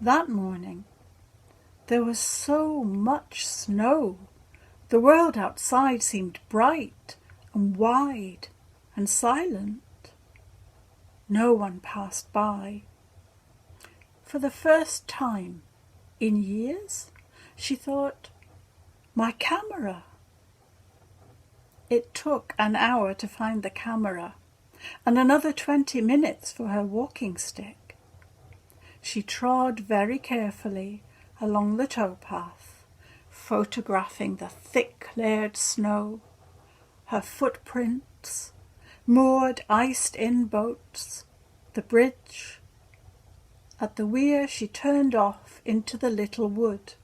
That morning, there was so much snow. The world outside seemed bright and wide and silent. No one passed by. For the first time in years, she thought, my camera. It took an hour to find the camera and another 20 minutes for her walking stick. She trod very carefully along the towpath, photographing the thick layered snow, her footprints, moored iced-in boats, the bridge. At the weir she turned off into the little wood.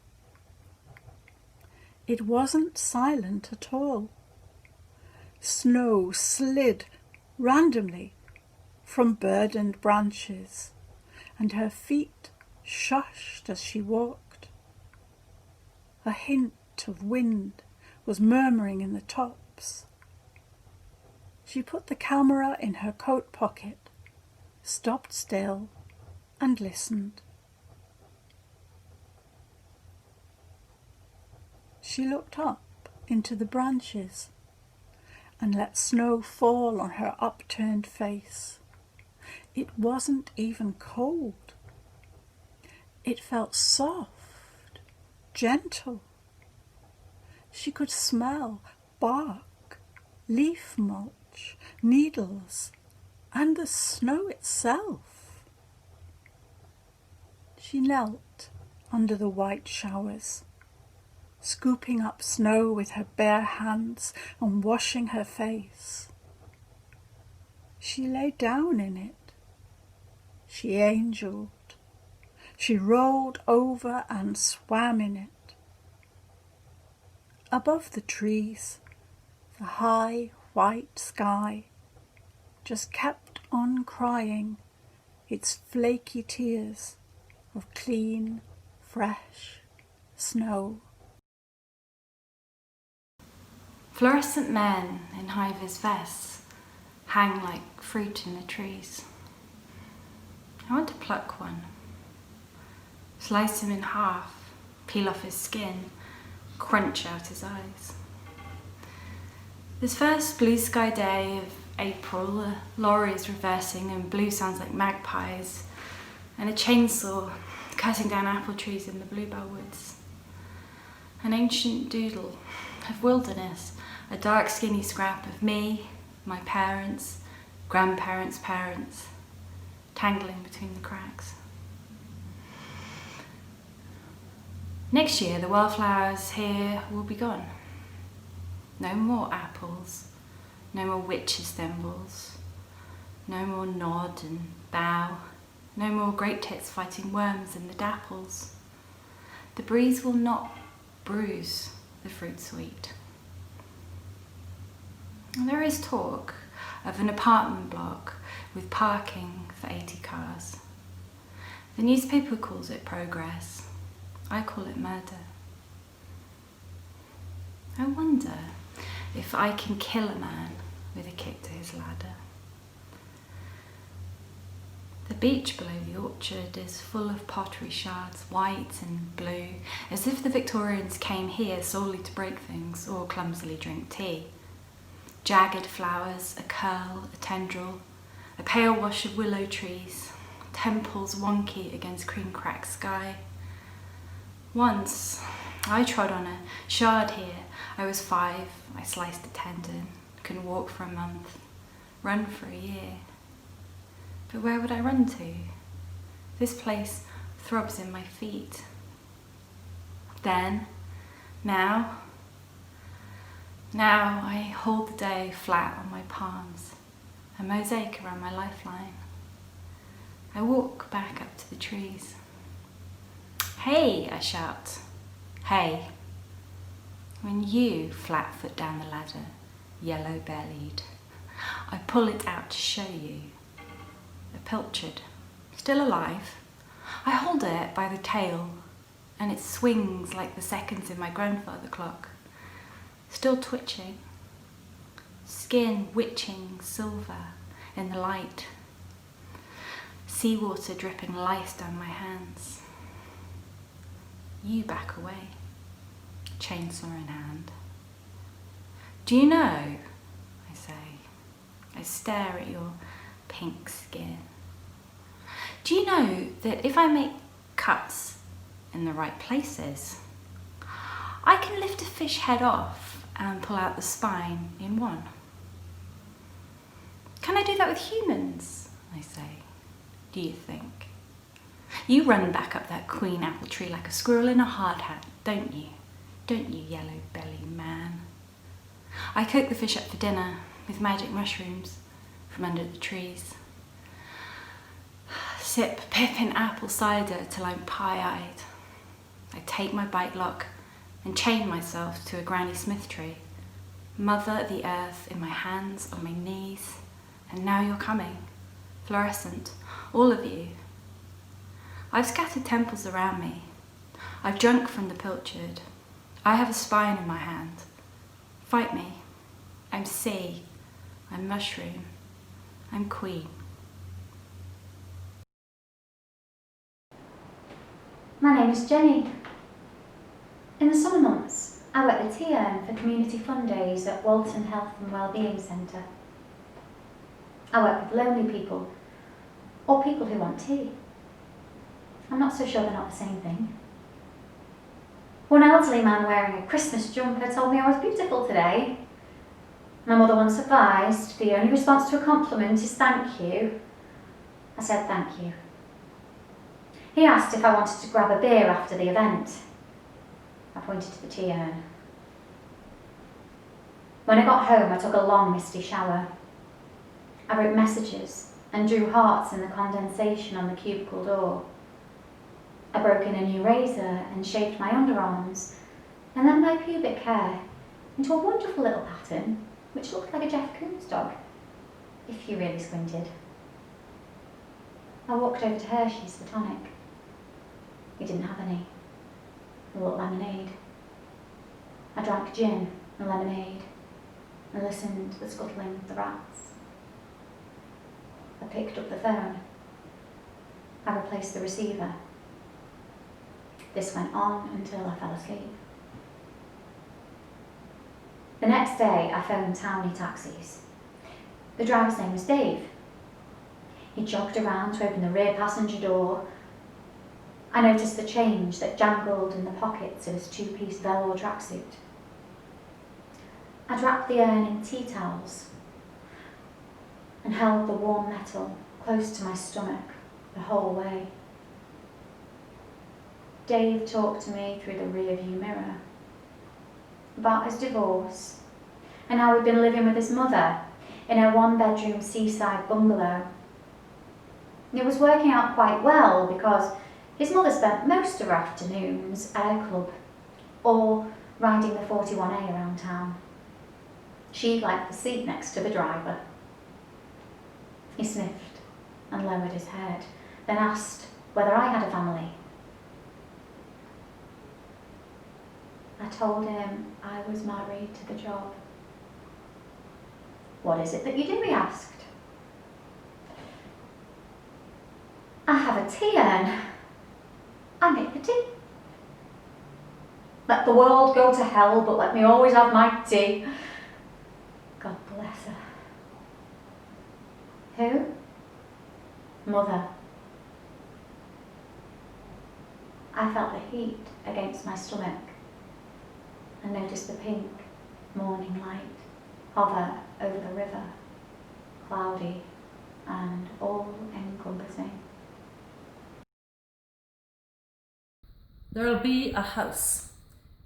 It wasn't silent at all. Snow slid randomly from burdened branches, and her feet shushed as she walked. A hint of wind was murmuring in the tops. She put the camera in her coat pocket, stopped still, and listened. She looked up into the branches and let snow fall on her upturned face. It wasn't even cold. It felt soft, gentle. She could smell bark, leaf mulch, needles, and the snow itself. She knelt under the white showers, scooping up snow with her bare hands and washing her face. She lay down in it. She angeled. She rolled over and swam in it. Above the trees, the high white sky just kept on crying its flaky tears of clean, fresh snow. Fluorescent men in high-vis vests hang like fruit in the trees. I want to pluck one, slice him in half, peel off his skin, crunch out his eyes. This first blue sky day of April, the lorries reversing and blue sounds like magpies, and a chainsaw cutting down apple trees in the bluebell woods. An ancient doodle of wilderness, a dark skinny scrap of me, my parents, grandparents' parents, tangling between the cracks. Next year, the wildflowers here will be gone. No more apples, no more witches' thimbles, no more nod and bow, no more great tits fighting worms in the dapples. The breeze will not bruise the fruit sweet. And there is talk of an apartment block with parking for 80 cars. The newspaper calls it progress. I call it murder. I wonder if I can kill a man with a kick to his ladder. The beach below the orchard is full of pottery shards, white and blue, as if the Victorians came here solely to break things or clumsily drink tea. Jagged flowers, a curl, a tendril, a pale wash of willow trees, temples wonky against cream-cracked sky. Once, I trod on a shard here. I was 5, I sliced a tendon, couldn't walk for a month, run for a year. But where would I run to? This place throbs in my feet, Then, now I hold the day flat on my palms, a mosaic around my lifeline. I walk back up to the trees. Hey, I shout. Hey. When you flat foot down the ladder, yellow-bellied, I pull it out to show you. A pilchard, still alive. I hold it by the tail, and it swings like the seconds in my grandfather clock, still twitching, skin witching silver in the light, seawater dripping lice down my hands. You back away, chainsaw in hand. Do you know, I say, I stare at your pink skin. Do you know that if I make cuts in the right places, I can lift a fish head off and pull out the spine in one? Can I do that with humans? I say. Do you think? You run back up that queen apple tree like a squirrel in a hard hat, don't you? Don't you, yellow-bellied man? I cook the fish up for dinner with magic mushrooms from under the trees. Sip pippin apple cider till I'm pie-eyed. I take my bite lock and chain myself to a Granny Smith tree. Mother the earth in my hands, on my knees. And now you're coming, fluorescent, all of you. I've scattered temples around me. I've drunk from the pilchard. I have a spine in my hand. Fight me. I'm sea. I'm mushroom. I'm queen. My name is Jenny. In the summer months, I work the tea urn for community fun days at Walton Health and Wellbeing Centre. I work with lonely people, or people who want tea. I'm not so sure they're not the same thing. One elderly man wearing a Christmas jumper told me I was beautiful today. My mother once advised the only response to a compliment is thank you. I said thank you. He asked if I wanted to grab a beer after the event. I pointed to the tea urn. When I got home, I took a long, misty shower. I wrote messages and drew hearts in the condensation on the cubicle door. I broke in a new razor and shaped my underarms, and then my pubic hair into a wonderful little pattern which looked like a Jeff Koons dog, if you really squinted. I walked over to Hershey's for tonic. He didn't have any. I bought lemonade. I drank gin and lemonade and listened to the scuttling of the rats. I picked up the phone. I replaced the receiver. This went on until I fell asleep. The next day, I phoned Towney taxis. The driver's name was Dave. He jogged around to open the rear passenger door. I noticed the change that jangled in the pockets of his two-piece velour tracksuit. I'd wrapped the urn in tea towels and held the warm metal close to my stomach the whole way. Dave talked to me through the rear-view mirror about his divorce and how he'd been living with his mother in a one-bedroom seaside bungalow. It was working out quite well because his mother spent most of her afternoons at a club or riding the 41A around town. She liked the seat next to the driver. He sniffed and lowered his head, then asked whether I had a family. I told him I was married to the job. What is it that you do, he asked. I have a tea urn. I make the tea. Let the world go to hell, but let me always have my tea. God bless her. Who? Mother. I felt the heat against my stomach and noticed the pink morning light hover over the river, cloudy and all-encompassing. There'll be a house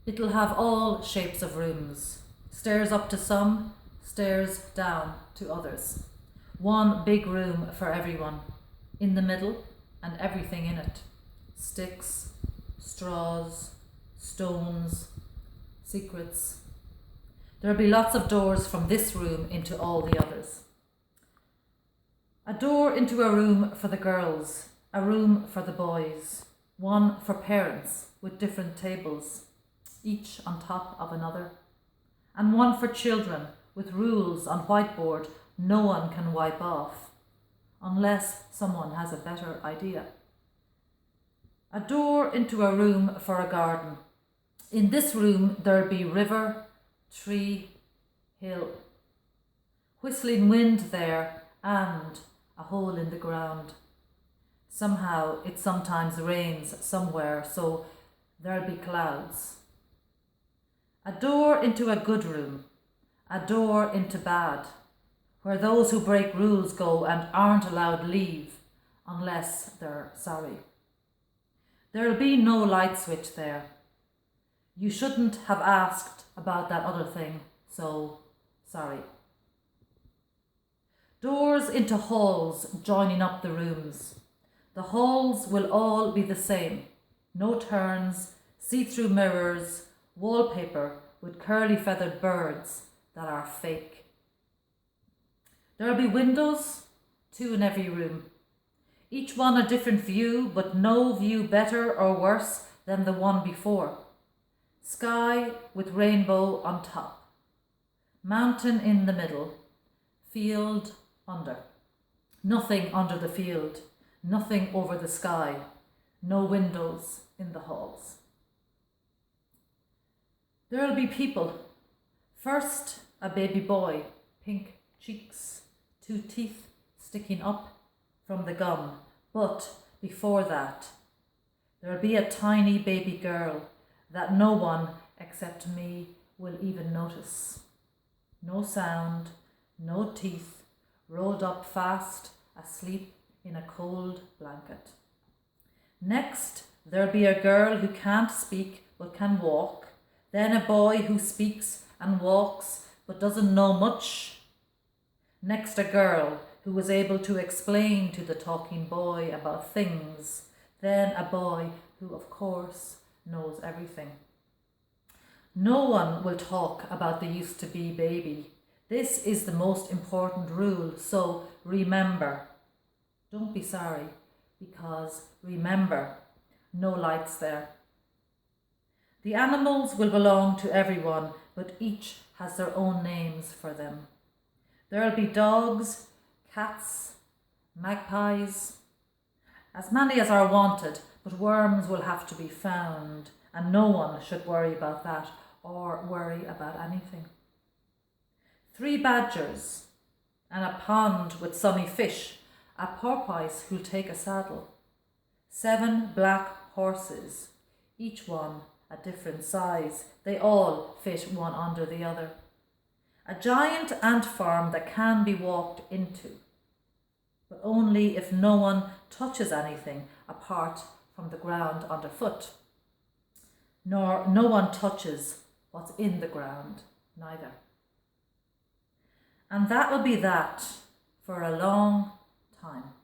It'll have all shapes of rooms. Stairs up to some, stairs down to others. One big room for everyone. In the middle, and everything in it. Sticks, straws, stones, secrets. There'll be lots of doors from this room into all the others. A door into a room for the girls, a room for the boys, one for parents with different tables, each on top of another, and one for children with rules on whiteboard no one can wipe off, unless someone has a better idea. A door into a room for a garden. In this room there'll be river, tree, hill, whistling wind there, and a hole in the ground. Somehow it sometimes rains somewhere, so there'll be clouds. A door into a good room, a door into bad, where those who break rules go and aren't allowed leave unless they're sorry. There'll be no light switch there. You shouldn't have asked about that other thing, so sorry. Doors into halls joining up the rooms. The halls will all be the same. No turns, see-through mirrors, wallpaper with curly feathered birds that are fake. There'll be windows, 2 in every room. Each one a different view, but no view better or worse than the one before. Sky with rainbow on top. Mountain in the middle. Field under. Nothing under the field. Nothing over the sky. No windows in the halls. There'll be people. First, a baby boy, pink cheeks, 2 teeth sticking up from the gum. But before that, there'll be a tiny baby girl that no one except me will even notice. No sound, no teeth, rolled up fast, asleep in a cold blanket. Next, there'll be a girl who can't speak but can walk, then a boy who speaks and walks but doesn't know much. Next, a girl who was able to explain to the talking boy about things, then a boy who, of course, knows everything. No one will talk about the used to be baby. This is the most important rule, so remember. Don't be sorry, because remember, no lights there. The animals will belong to everyone, but each has their own names for them. There'll be dogs, cats, magpies, as many as are wanted, but worms will have to be found, and no one should worry about that or worry about anything. 3 badgers, and a pond with sunny fish, a porpoise who'll take a saddle. 7 black horses, each one a different size. They all fit one under the other. A giant ant farm that can be walked into, but only if no one touches anything apart from the ground underfoot. Nor no one touches what's in the ground, neither. And that will be that for a long time,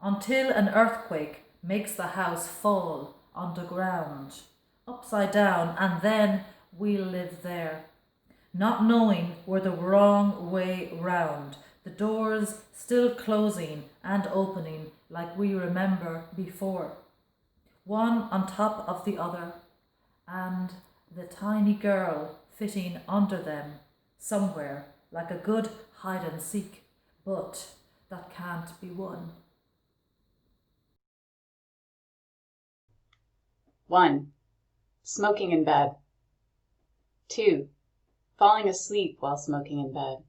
until an earthquake makes the house fall underground, upside down, and then we'll live there, not knowing we're the wrong way round, the doors still closing and opening like we remember before, one on top of the other, and the tiny girl fitting under them somewhere like a good hide and seek, but that can't be won. 1. Smoking in bed. 2. Falling asleep while smoking in bed.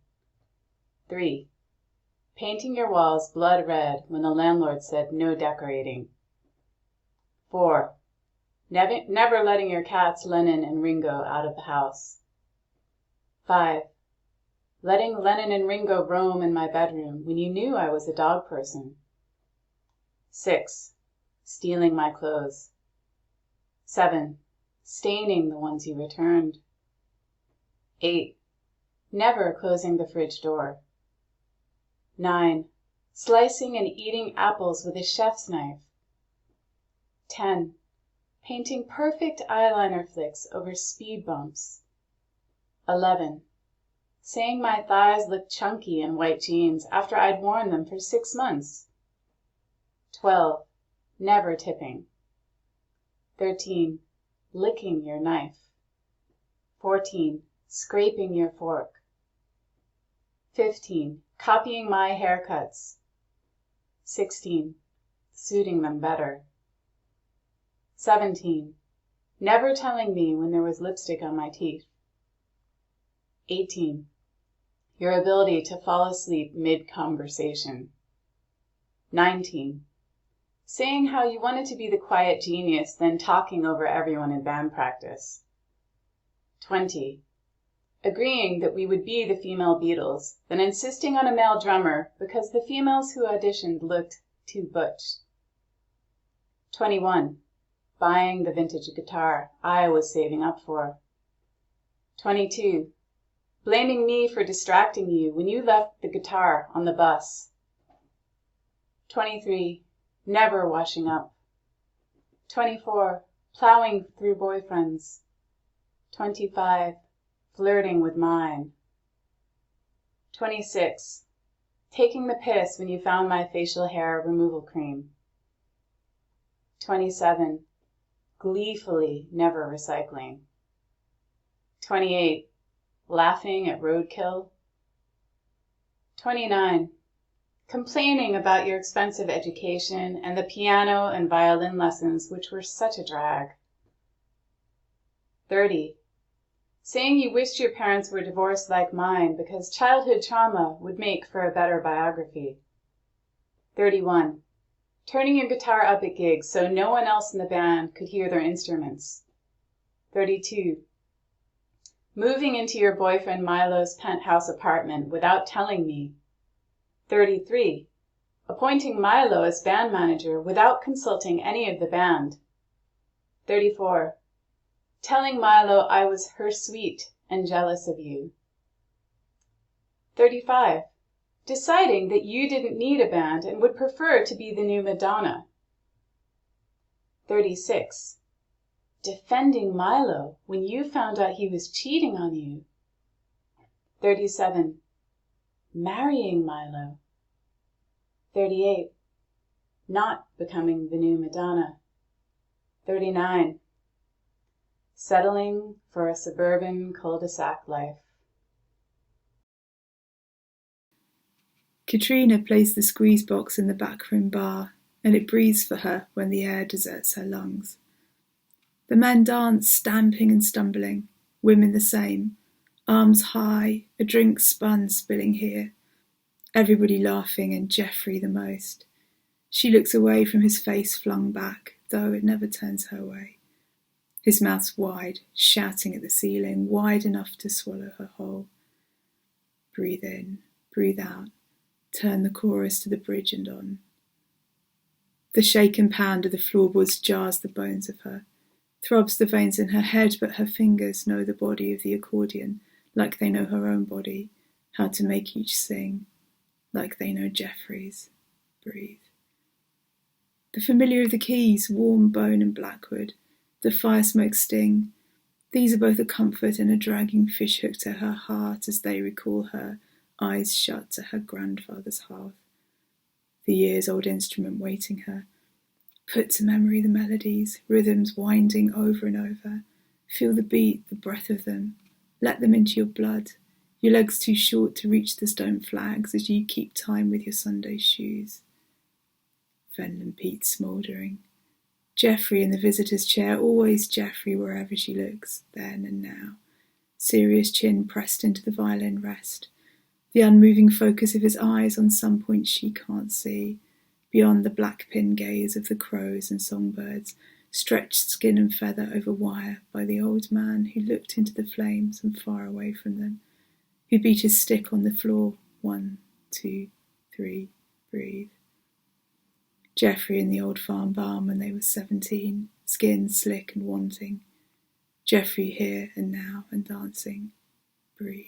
3. Painting your walls blood red when the landlord said no decorating. 4. Never letting your cats Lennon and Ringo out of the house. 5. Letting Lennon and Ringo roam in my bedroom when you knew I was a dog person. 6. Stealing my clothes. 7. staining the ones you returned. 8. Never closing the fridge door. 9. Slicing and eating apples with a chef's knife. 10. Painting perfect eyeliner flicks over speed bumps. 11. Saying my thighs looked chunky in white jeans after I'd worn them for 6 months. 12. Never tipping. 13. Licking your knife. 14. Scraping your fork. 15. Copying my haircuts. 16. Suiting them better. 17. Never telling me when there was lipstick on my teeth. 18. Your ability to fall asleep mid-conversation. 19. Saying how you wanted to be the quiet genius, then talking over everyone in band practice. 20. Agreeing that we would be the female Beatles, then insisting on a male drummer because the females who auditioned looked too butch. 21. Buying the vintage guitar I was saving up for. 22. Blaming me for distracting you when you left the guitar on the bus. 23. Never washing up. 24. Plowing through boyfriends. 25. Flirting with mine. 26. Taking the piss when you found my facial hair removal cream. 27. Gleefully never recycling. 28. Laughing at roadkill. 29. Complaining about your expensive education and the piano and violin lessons, which were such a drag. 30. Saying you wished your parents were divorced like mine because childhood trauma would make for a better biography. 31. Turning your guitar up at gigs so no one else in the band could hear their instruments. 32. Moving into your boyfriend Milo's penthouse apartment without telling me. 33. Appointing Milo as band manager without consulting any of the band. 34. Telling Milo I was her sweet and jealous of you. 35. Deciding that you didn't need a band and would prefer to be the new Madonna. 36. Defending Milo when you found out he was cheating on you. 37. Marrying Milo. 38. Not becoming the new Madonna. 39. Settling for a suburban cul-de-sac life. Katrina plays the squeeze box in the backroom bar, and it breathes for her when the air deserts her lungs. The men dance, stamping and stumbling, women the same, arms high, a drink spun spilling here, everybody laughing and Geoffrey the most. She looks away from his face flung back, though it never turns her way. His mouth's wide, shouting at the ceiling, wide enough to swallow her whole. Breathe in, breathe out, turn the chorus to the bridge and on. The shaken pound of the floorboards jars the bones of her, throbs the veins in her head, but her fingers know the body of the accordion, like they know her own body, how to make each sing, like they know Geoffrey's. Breathe. The familiar of the keys, warm bone and blackwood, the fire smoke sting, these are both a comfort and a dragging fishhook to her heart as they recall her, eyes shut, to her grandfather's hearth. The years-old instrument waiting her. Put to memory the melodies, rhythms winding over and over. Feel the beat, the breath of them. Let them into your blood. Your legs too short to reach the stone flags as you keep time with your Sunday shoes. Venom peat smouldering. Geoffrey in the visitor's chair, always Geoffrey wherever she looks, then and now. Serious chin pressed into the violin rest. The unmoving focus of his eyes on some point she can't see, beyond the black pin gaze of the crows and songbirds, stretched skin and feather over wire by the old man who looked into the flames and far away from them, who beat his stick on the floor. 1, 2, 3, breathe. Geoffrey in the old farm barn when they were 17, skin slick and wanting. Geoffrey here and now and dancing. Breathe.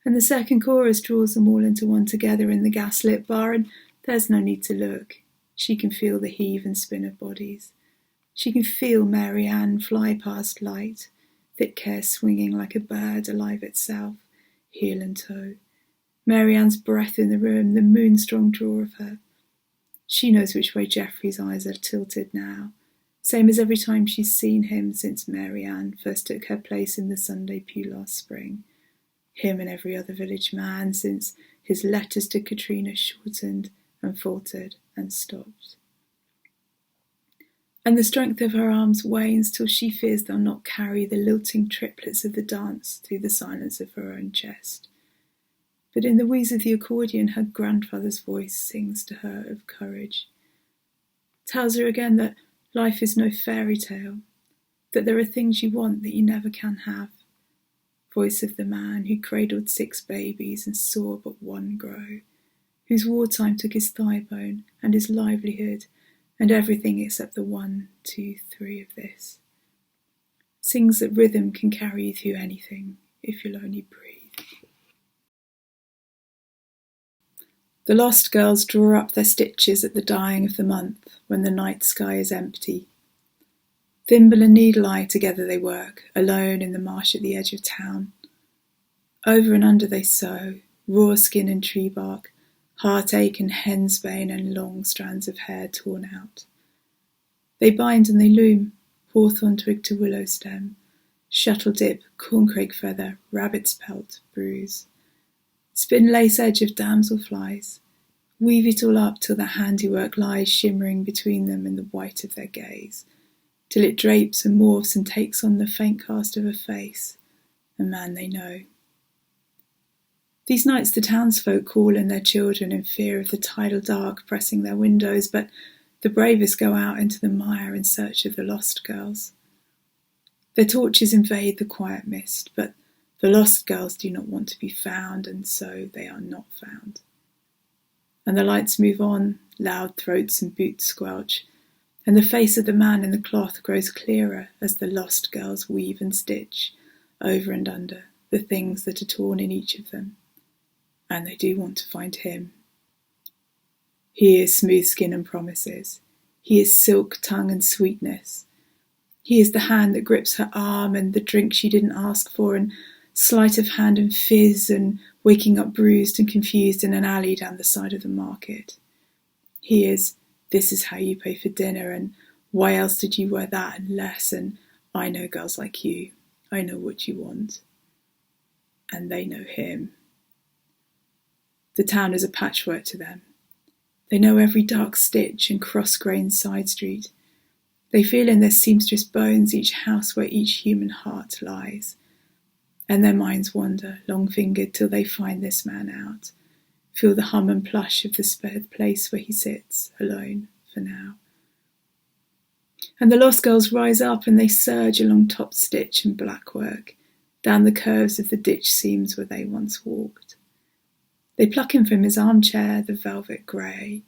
And the second chorus draws them all into one together in the gaslit bar, and there's no need to look. She can feel the heave and spin of bodies. She can feel Mary Ann fly past light, thick hair swinging like a bird alive itself, heel and toe. Mary Ann's breath in the room, the moon-strong draw of her. She knows which way Geoffrey's eyes are tilted now, same as every time she's seen him since Mary Ann first took her place in the Sunday pew last spring. Him and every other village man since his letters to Katrina shortened and faltered and stopped. And the strength of her arms wanes till she fears they'll not carry the lilting triplets of the dance through the silence of her own chest. But in the wheeze of the accordion, her grandfather's voice sings to her of courage, tells her again that life is no fairy tale, that there are things you want that you never can have. Voice of the man who cradled 6 babies and saw but one grow, whose wartime took his thigh bone and his livelihood and everything except the 1, 2, 3 of this. Sings that rhythm can carry you through anything if you'll only breathe. The lost girls draw up their stitches at the dying of the month when the night sky is empty. Thimble and needle eye together they work, alone in the marsh at the edge of town. Over and under they sew, raw skin and tree bark, heartache and hensbane and long strands of hair torn out. They bind and they loom, hawthorn twig to willow stem, shuttle dip, corncrake feather, rabbit's pelt, bruise. Spin lace edge of damselflies, weave it all up till the handiwork lies shimmering between them in the white of their gaze, till it drapes and morphs and takes on the faint cast of a face, a man they know. These nights the townsfolk call in their children in fear of the tidal dark pressing their windows, but the bravest go out into the mire in search of the lost girls. Their torches invade the quiet mist, but the lost girls do not want to be found, and so they are not found. And the lights move on, loud throats and boots squelch, and the face of the man in the cloth grows clearer as the lost girls weave and stitch, over and under, the things that are torn in each of them. And they do want to find him. He is smooth skin and promises. He is silk tongue and sweetness. He is the hand that grips her arm and the drink she didn't ask for, and sleight of hand and fizz, and waking up bruised and confused in an alley down the side of the market. He is, this is how you pay for dinner, and why else did you wear that and less, and I know girls like you. I know what you want. And they know him. The town is a patchwork to them. They know every dark stitch and cross-grained side street. They feel in their seamstress bones each house where each human heart lies. And their minds wander, long-fingered, till they find this man out. Feel the hum and plush of the spared place where he sits, alone, for now. And the lost girls rise up and they surge along top stitch and blackwork, down the curves of the ditch seams where they once walked. They pluck him from his armchair, the velvet grey.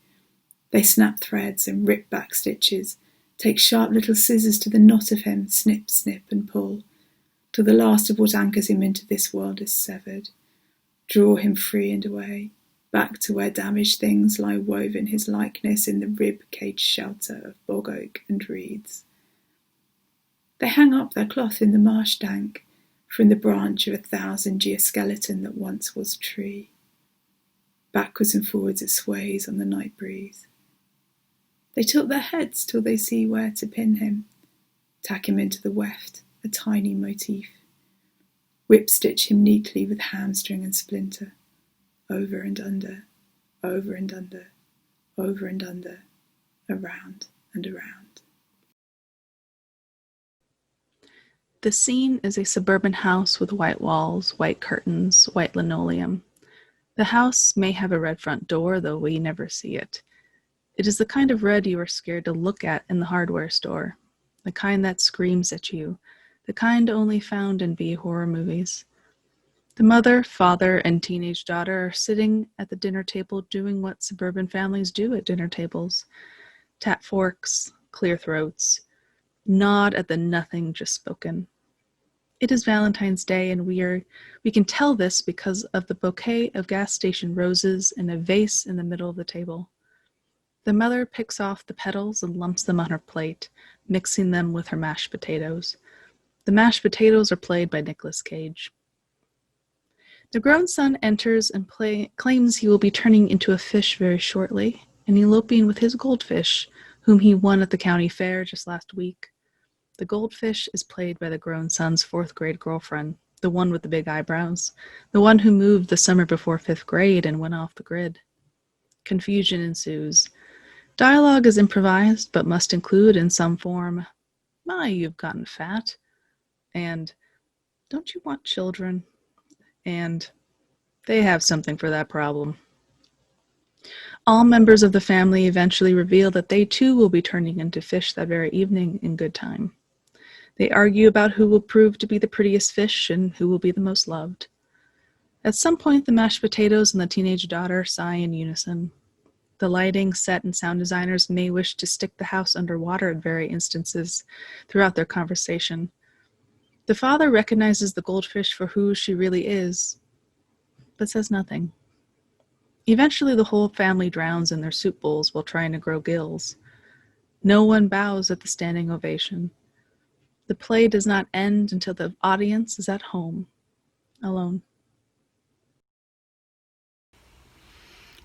They snap threads and rip back stitches, take sharp little scissors to the knot of him, snip, snip and pull, till the last of what anchors him into this world is severed. Draw him free and away, back to where damaged things lie woven his likeness in the rib-caged shelter of bog oak and reeds. They hang up their cloth in the marsh dank, from the branch of 1,000 geoskeleton that once was tree. Backwards and forwards it sways on the night breeze. They tilt their heads till they see where to pin him, tack him into the weft, a tiny motif. Whip-stitch him neatly with hamstring and splinter, over and under, over and under, over and under, around and around. The scene is a suburban house with white walls, white curtains, white linoleum. The house may have a red front door, though we never see it. It is the kind of red you are scared to look at in the hardware store, the kind that screams at you, the kind only found in B horror movies. The mother, father, and teenage daughter are sitting at the dinner table doing what suburban families do at dinner tables. Tap forks, clear throats. nod at the nothing just spoken. It is Valentine's Day, and we can tell this because of the bouquet of gas station roses in a vase in the middle of the table. The mother picks off the petals and lumps them on her plate, mixing them with her mashed potatoes. The mashed potatoes are played by Nicolas Cage. The grown son enters and claims he will be turning into a fish very shortly, and eloping with his goldfish, whom he won at the county fair just last week. The goldfish is played by the grown son's 4th grade girlfriend, the one with the big eyebrows, the one who moved the summer before 5th grade and went off the grid. Confusion ensues. Dialogue is improvised, but must include in some form, "My, you've gotten fat," and "Don't you want children?" and "They have something for that problem." All members of the family eventually reveal that they too will be turning into fish that very evening in good time. They argue about who will prove to be the prettiest fish and who will be the most loved. At some point, the mashed potatoes and the teenage daughter sigh in unison. The lighting, set, and sound designers may wish to stick the house underwater at various instances throughout their conversation. The father recognizes the goldfish for who she really is, but says nothing. Eventually, the whole family drowns in their soup bowls while trying to grow gills. No one bows at the standing ovation. The play does not end until the audience is at home, alone.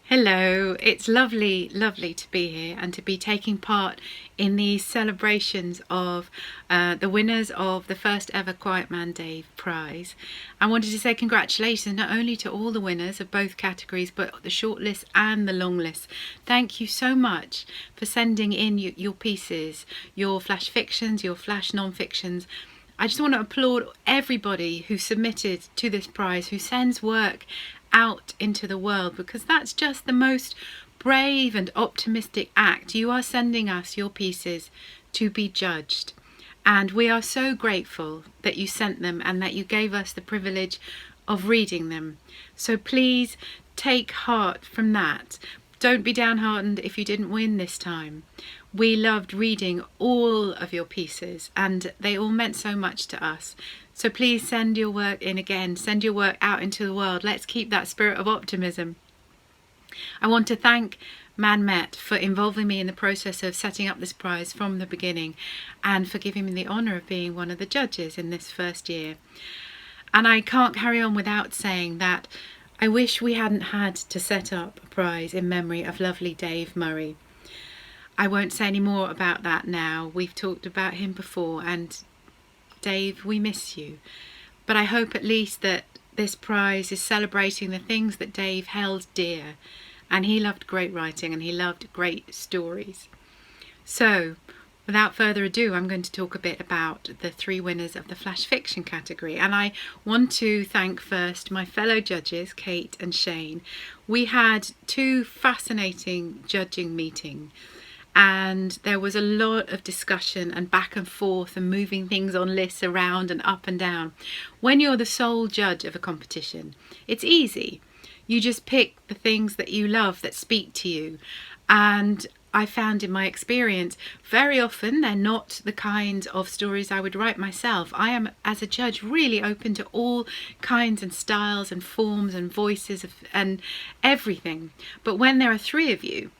Hello, it's lovely to be here and to be taking part in these celebrations of the winners of the first ever QuietManDave prize. I wanted to say congratulations not only to all the winners of both categories, but the shortlist and the long list. Thank you so much for sending in your pieces, your flash fictions, your flash non-fictions. I just want to applaud everybody who submitted to this prize, who sends work out into the world, because that's just the most brave and optimistic act. You are sending us your pieces to be judged, and we are so grateful that you sent them and that you gave us the privilege of reading them. So please take heart from that. Don't be downhearted if you didn't win this time. We loved reading all of your pieces and they all meant so much to us. So please send your work in again, send your work out into the world. Let's keep that spirit of optimism. I want to thank ManMet for involving me in the process of setting up this prize from the beginning and for giving me the honour of being one of the judges in this first year. And I can't carry on without saying that I wish we hadn't had to set up a prize in memory of lovely Dave Murray. I won't say any more about that now. We've talked about him before, and Dave, we miss you. But I hope at least that this prize is celebrating the things that Dave held dear. And he loved great writing and he loved great stories. So, without further ado, I'm going to talk a bit about the 3 winners of the flash fiction category. And I want to thank first my fellow judges, Kate and Shane. We had 2 fascinating judging meetings. And there was a lot of discussion and back and forth and moving things on lists around and up and down. When you're the sole judge of a competition, it's easy. You just pick the things that you love that speak to you. And I found in my experience, very often they're not the kind of stories I would write myself. I am, as a judge, really open to all kinds and styles and forms and voices and everything. But when there are 3 of you,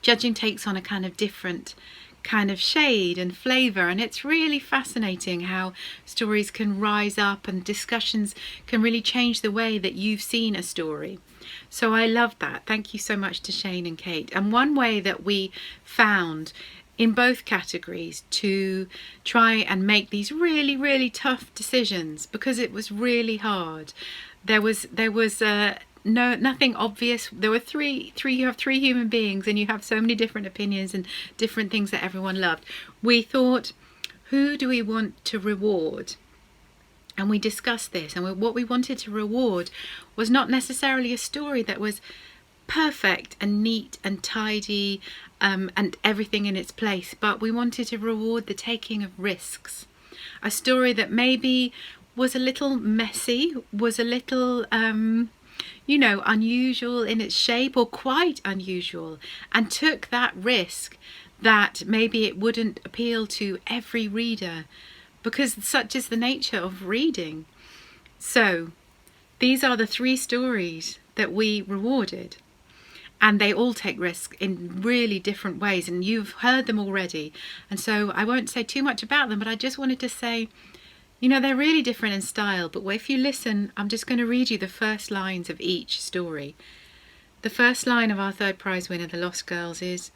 judging takes on a kind of different kind of shade and flavour, and it's really fascinating how stories can rise up and discussions can really change the way that you've seen a story. So I love that. Thank you so much to Shane and Kate. And one way that we found in both categories to try and make these really tough decisions, because it was really hard, there was nothing obvious. There were you have 3 human beings and you have so many different opinions and different things that everyone loved. We thought, who do we want to reward? And we discussed this, and what we wanted to reward was not necessarily a story that was perfect and neat and tidy and everything in its place, but we wanted to reward the taking of risks. A story that maybe was a little messy, was a little unusual in its shape, or quite unusual, and took that risk that maybe it wouldn't appeal to every reader, because such is the nature of reading. So these are the 3 stories that we rewarded, and they all take risk in really different ways, and you've heard them already, and so I won't say too much about them, but I just wanted to say, you know, they're really different in style, but if you listen, I'm just going to read you the first lines of each story. The first line of our 3rd prize winner, The Lost Girls, is,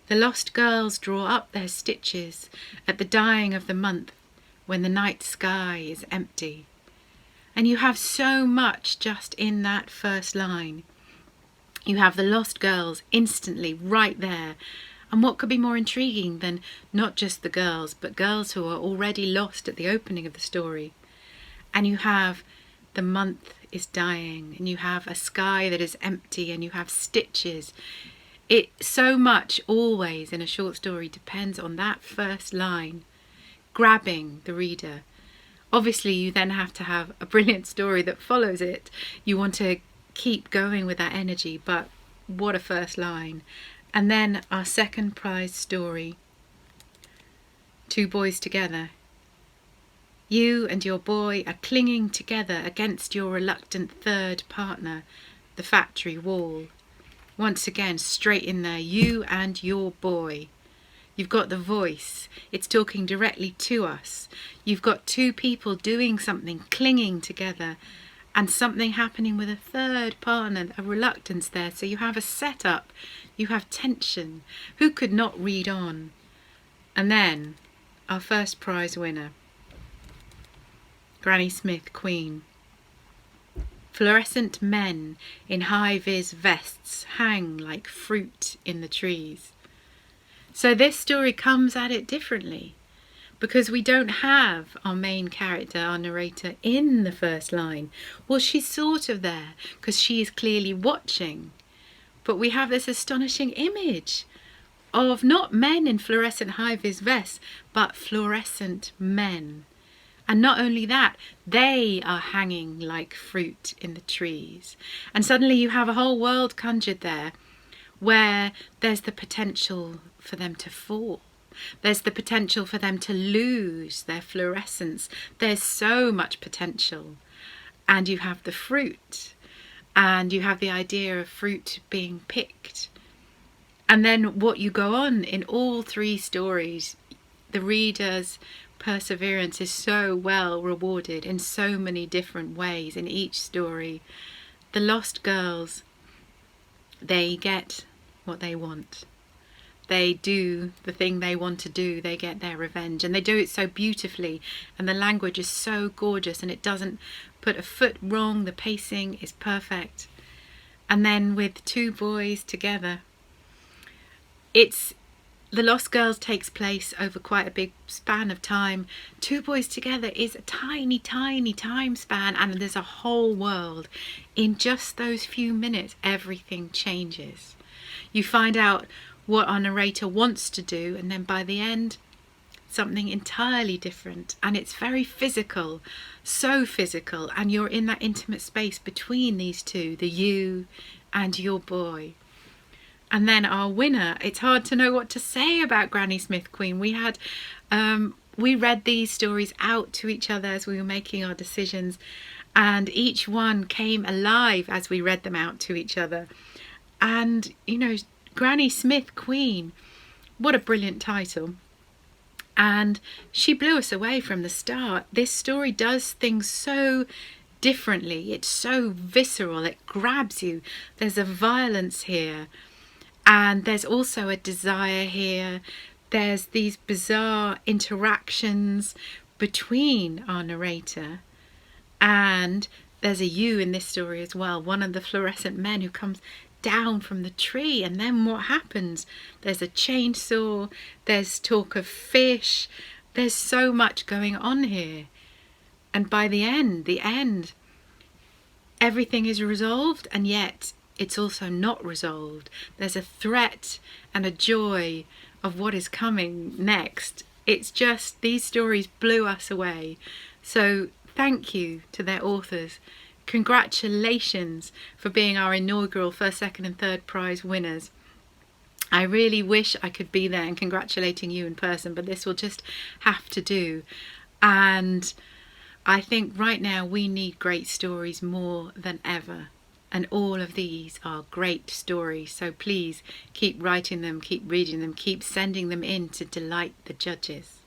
"The lost girls draw up their stitches at the dying of the month when the night sky is empty." And you have so much just in that first line. You have the lost girls instantly right there. And what could be more intriguing than not just the girls, but girls who are already lost at the opening of the story? And you have the month is dying, and you have a sky that is empty, and you have stitches. It so much always in a short story depends on that first line grabbing the reader. Obviously, you then have to have a brilliant story that follows it. You want to keep going with that energy, but what a first line. And then our 2nd prize story, Two Boys Together. You and your boy are clinging together against your reluctant 3rd partner, the factory wall. Once again, straight in there, you and your boy. You've got the voice. It's talking directly to us. You've got 2 people doing something, clinging together, and something happening with a 3rd partner, a reluctance there. So you have a setup, you have tension. Who could not read on? And then our 1st prize winner, Granny Smith, Queen. Fluorescent men in high-vis vests hang like fruit in the trees. So this story comes at it differently, because we don't have our main character, our narrator, in the first line. Well, she's sort of there, because she is clearly watching. But we have this astonishing image of not men in fluorescent high-vis vests, but fluorescent men. And not only that, they are hanging like fruit in the trees. And suddenly you have a whole world conjured there, where there's the potential for them to fall. There's the potential for them to lose their fluorescence. There's so much potential. And you have the fruit. And you have the idea of fruit being picked. And then what you go on in all 3 stories, the reader's perseverance is so well rewarded in so many different ways in each story. The lost girls, they get what they want. They do the thing they want to do. They get their revenge, and they do it so beautifully, and the language is so gorgeous, and it doesn't put a foot wrong. The pacing is perfect. And then with 2 boys together, The Lost Girls takes place over quite a big span of time. 2 boys together is a tiny, tiny time span, and there's a whole world. In just those few minutes, everything changes. You find out what our narrator wants to do, and then by the end, something entirely different. And it's very physical, so physical, and you're in that intimate space between these 2, the you and your boy. And then our winner, it's hard to know what to say about Granny Smith, Queen. We read these stories out to each other as we were making our decisions, and each one came alive as we read them out to each other. And, you know, Granny Smith, Queen, what a brilliant title. And she blew us away from the start. This story does things so differently. It's so visceral. It grabs you. There's a violence here. And there's also a desire here. There's these bizarre interactions between our narrator, and there's a you in this story as well. One of the fluorescent men who comes down from the tree, and then what happens? There's a chainsaw, there's talk of fish, there's so much going on here. And by the end, everything is resolved, and yet it's also not resolved. There's a threat and a joy of what is coming next. It's just, these stories blew us away. So thank you to their authors. Congratulations for being our inaugural 1st, 2nd and 3rd prize winners. I really wish I could be there and congratulating you in person, but this will just have to do. And I think right now we need great stories more than ever. And all of these are great stories. So please keep writing them, keep reading them, keep sending them in to delight the judges.